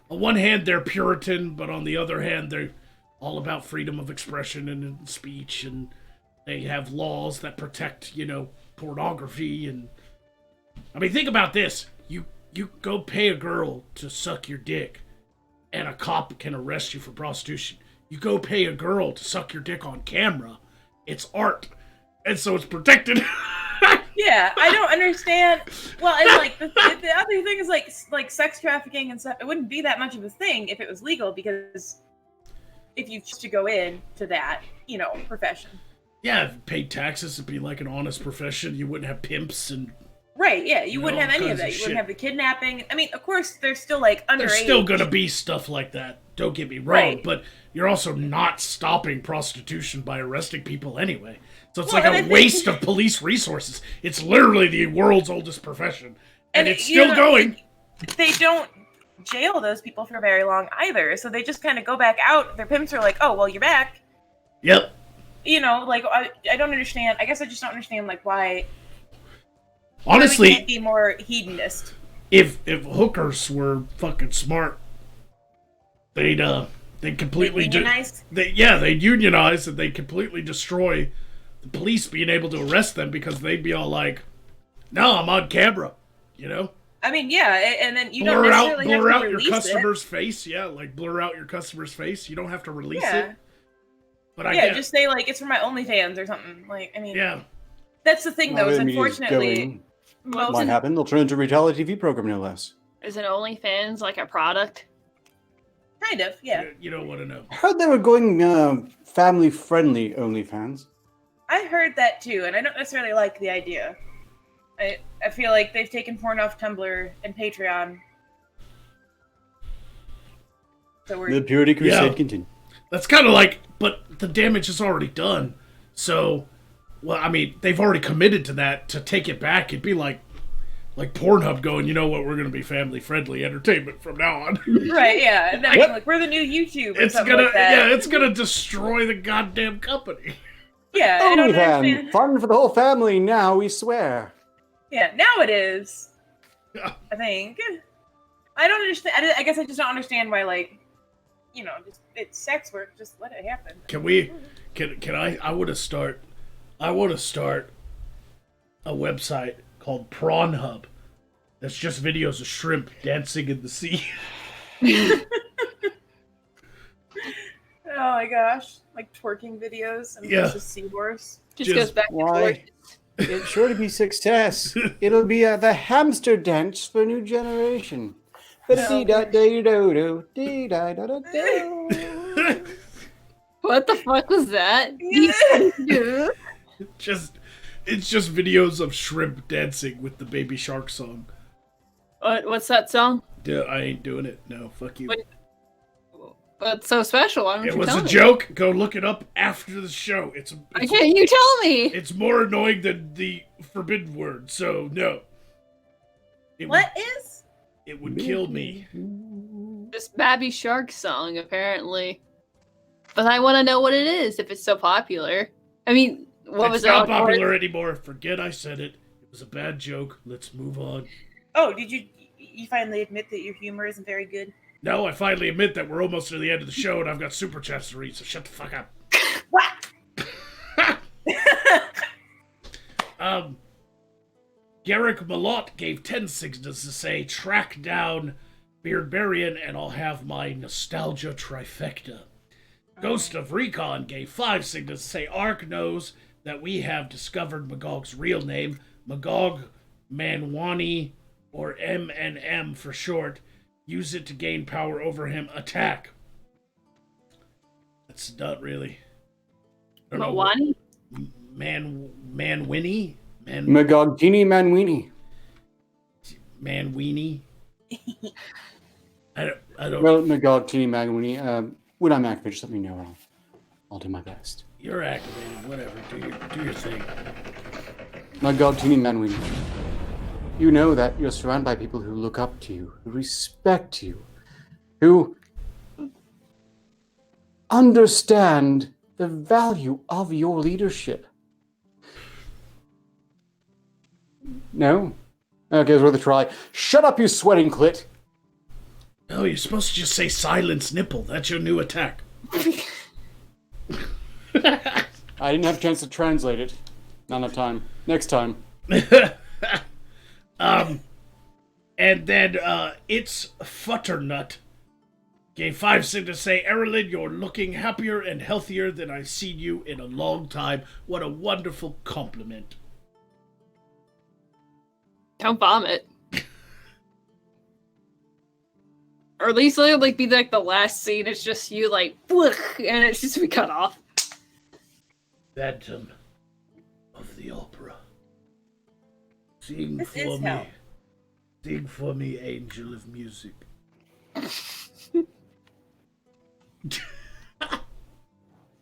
On one hand, they're Puritan, but on the other hand, they're all about freedom of expression and speech, and they have laws that protect, pornography. And I mean, think about this. You go pay a girl to suck your dick, and a cop can arrest you for prostitution. You go pay a girl to suck your dick on camera. It's art, and so it's protected. Yeah, I don't understand. Well, and like the other thing is like sex trafficking and stuff. It wouldn't be that much of a thing if it was legal, because if you choose to go in to that, profession. Yeah, if you paid taxes, it'd be like an honest profession. You wouldn't have pimps and... Right, yeah, you wouldn't have any of that. You wouldn't have the kidnapping. I mean, of course, there's still like underage. There's still gonna be stuff like that. Don't get me wrong, Right. but you're also not stopping prostitution by arresting people anyway. So it's Well, like and I a think- waste of police resources. It's literally the world's oldest profession, and it's you still going. They don't jail those people for very long either, so they just kind of go back out. Their pimps are like, "Oh, well, you're back." Yep. I don't understand. I guess I just don't understand like why. Honestly, we can't be more hedonist. if hookers were fucking smart, they'd completely Unionize? they'd unionize and they'd completely destroy the police being able to arrest them, because they'd be all like, "No, I'm on camera," I mean, yeah, and then you don't necessarily have blur to out your release customer's face. Yeah, like blur out your customer's face. You don't have to release Yeah. it. But I get, just say like it's for my OnlyFans or something. Like, I mean, yeah. that's the thing though. Is Where the media's unfortunately, going, most might happen. They'll turn into a reality TV program, no less. Is an OnlyFans like a product? kind of, yeah. You don't want to know. I heard they were going family-friendly OnlyFans. I heard that too, and I don't necessarily like the idea. I feel like they've taken porn off Tumblr and Patreon. So The Purity Crusade Yeah. continues. That's kind of like, but the damage is already done. So, well, I mean, they've already committed to that. To take it back, it'd be like Pornhub going, "You know what? We're going to be family-friendly entertainment from now on." right, yeah. And then being like, we're the new YouTube or It's something gonna, like that. it's gonna destroy the goddamn company. Yeah, I don't OnlyFans, understand. fun for the whole family. Now we swear. Yeah, now it is. Yeah. I think. I don't understand. I guess I just don't understand why, like, just it's sex work. Just let it happen. Can I want to start a website called Prawn Hub. That's just videos of shrimp dancing in the sea. Oh my gosh, like twerking videos and Yeah. just seahorse. Just goes back to Why? gorgeous. It's sure to be success. It'll be the hamster dance for a new generation. What the fuck was that? It's just videos of shrimp dancing with the Baby Shark song. What's that song? Yeah, I ain't doing it. No, fuck you. What's so special? Why don't It you was tell a me? joke. Go look it up after the show. Why can't you tell me? It's more annoying than the forbidden word. So no. What is? It would kill me. This Baby Shark song, apparently. But I want to know what it is if it's so popular. I mean, what was It's not it? all- popular anymore. Forget I said it. It was a bad joke. Let's move on. Oh, did you finally admit that your humor isn't very good? No, I finally admit that we're almost to the end of the show and I've got super chats to read, so shut the fuck up. What? Garrick Malott gave 10 signals to say, track down Beardbarian and I'll have my nostalgia trifecta. Ghost of Recon gave 5 signals to say, Ark knows that we have discovered Magog's real name, Magog Manwani, or M for short. Use it to gain power over him. Attack. That's not really. Mawani? Manwini? Magogini Manwini. Manweenie? I don't. Well, Magogini Manwini. When I'm activated, just let me know. I'll do my best. You're activated. Whatever. Do your thing. Magogini Manwini. You know that you're surrounded by people who look up to you, who respect you, who understand the value of your leadership. No? Okay, it's worth a try. Shut up, you sweating clit! No, you're supposed to just say silence nipple. That's your new attack. I didn't have a chance to translate it. Not enough time. Next time. And then, it's Futternut gave 5 signals to say, Aerelon, you're looking happier and healthier than I've seen you in a long time. What a wonderful compliment. Don't vomit. Or at least it'll be like the last scene. It's just you and it's just we cut off. Phantom of the Opera. Sing This for is me. hell. Sing for me, angel of music.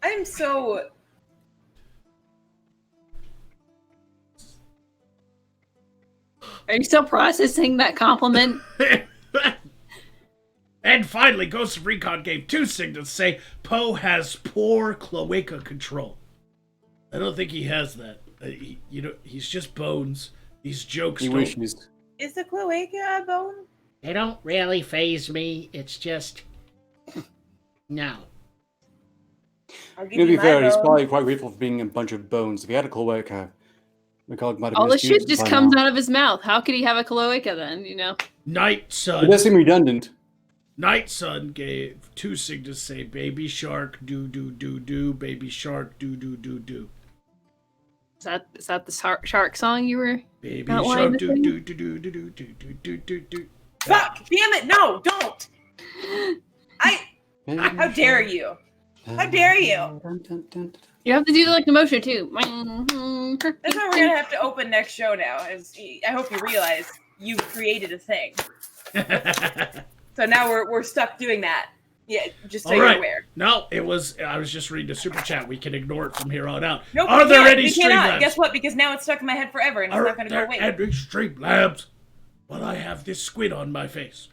I'm so. Are you still processing that compliment? And finally, Ghost of Recon gave 2 signals to say Poe has poor cloaca control. I don't think he has that. He's just bones. These jokes He don't... wishes. Is the cloaca a bone? They don't really faze me. It's just... No. I'll give To be you my fair, he's bone. probably quite grateful for being a bunch of bones. If he had a cloaca, Magog might have All the misused shit it just by comes now. out of his mouth. How could he have a cloaca then, Night It Sun. does seem redundant. Night Sun gave 2 signals to say Baby Shark do do do do, Baby Shark do do do do. Is that the shark song you were... Baby Not Shark wanting to do sing? do do do do do do do do do. Fuck! Damn it! No, don't! How dare you? How dare you? You have to do the motion too. That's why we're gonna have to open next show now. I hope you realize you created a thing. So now we're stuck doing that. Yeah, just so All you're right. aware. No, I was just reading a super chat. We can ignore it from here on out. Nope, Are we there can't. any We cannot. Streamlabs? Guess what? Because now it's stuck in my head forever and it's Are not gonna go there away. any Streamlabs? But I have this squid on my face.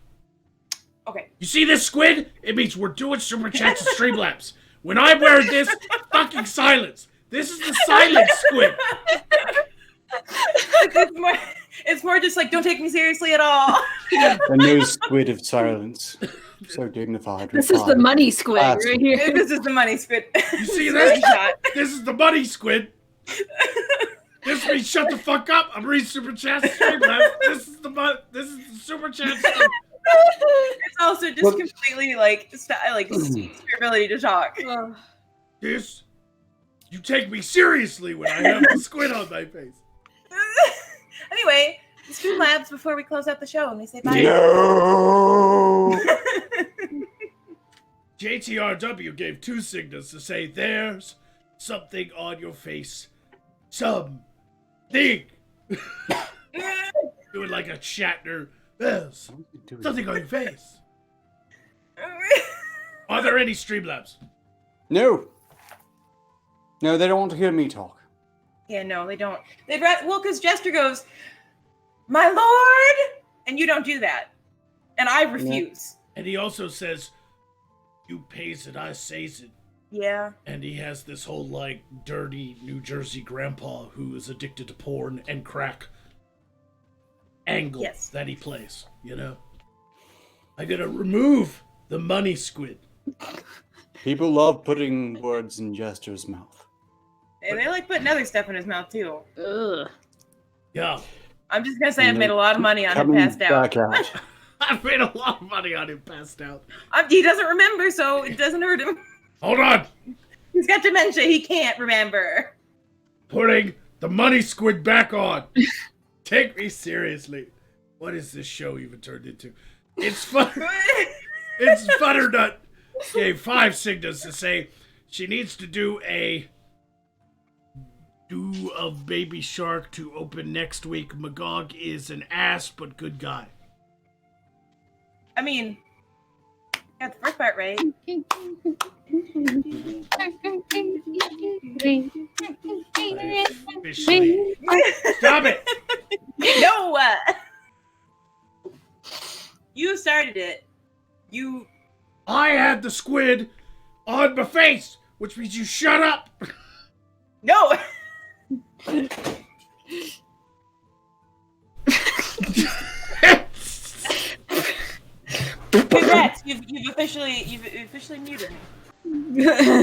Okay. You see this squid? It means we're doing super chats and Streamlabs. When I wear this, fucking silence. This is the silent squid. It's more just like, don't take me seriously at all. A no squid of silence. So dignified. This is the money squid That's- right here. This is the money squid. You see this? Screenshot. This is the money squid. This means shut the fuck up. I'm reading super chats and Streamlabs. This is the super chat stuff. It's also just completely your ability to talk. This, you take me seriously when I have the squid on my face. Anyway, Streamlabs before we close out the show and we say bye. No! JTRW gave 2 signals to say there's something on your face. Something. Doing like a Shatner. There's something on your face. Are there any Streamlabs? No. No, they don't want to hear me talk. Yeah, no, they don't. They'd rather, well, because Jester goes, "My lord," and you don't do that, and I refuse. And he also says, "You pays it, I says it." Yeah. And he has this whole, like, dirty New Jersey grandpa who is addicted to porn and crack angle that he plays, you know? I gotta remove the money squid. People love putting words in Jester's mouth. And they like putting other stuff in his mouth, too. Ugh. Yeah. I'm just going to say I've made a lot of money on him passed out. I've made a lot of money on him passed out. He doesn't remember, so it doesn't hurt him. Hold on! He's got dementia. He can't remember. Putting the money squid back on. Take me seriously. What is this show even turned into? It's fun. It's Butternut gave 5 signals to say she needs to do a do of Baby Shark to open next week. Magog is an ass, but good guy. I mean, got the first part right. Officially. Stop it! No! You started it. You... I had the squid on my face, which means you shut up! No! Congrats! You've officially muted me.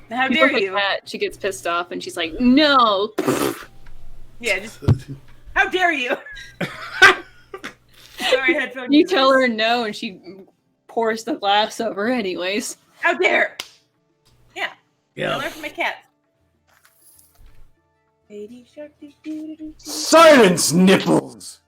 How dare you? She gets pissed off and she's like, "No." Yeah, just how dare you? Sorry, headphone. You tell her no, and she pours the glass over anyways. How dare? Yeah. Yeah. I learned from my cat. Silence, nipples!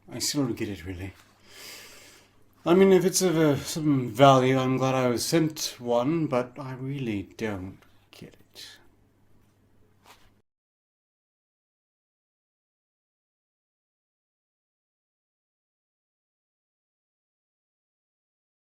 I still don't get it, really. I mean, if it's of some value, I'm glad I was sent one, but I really don't.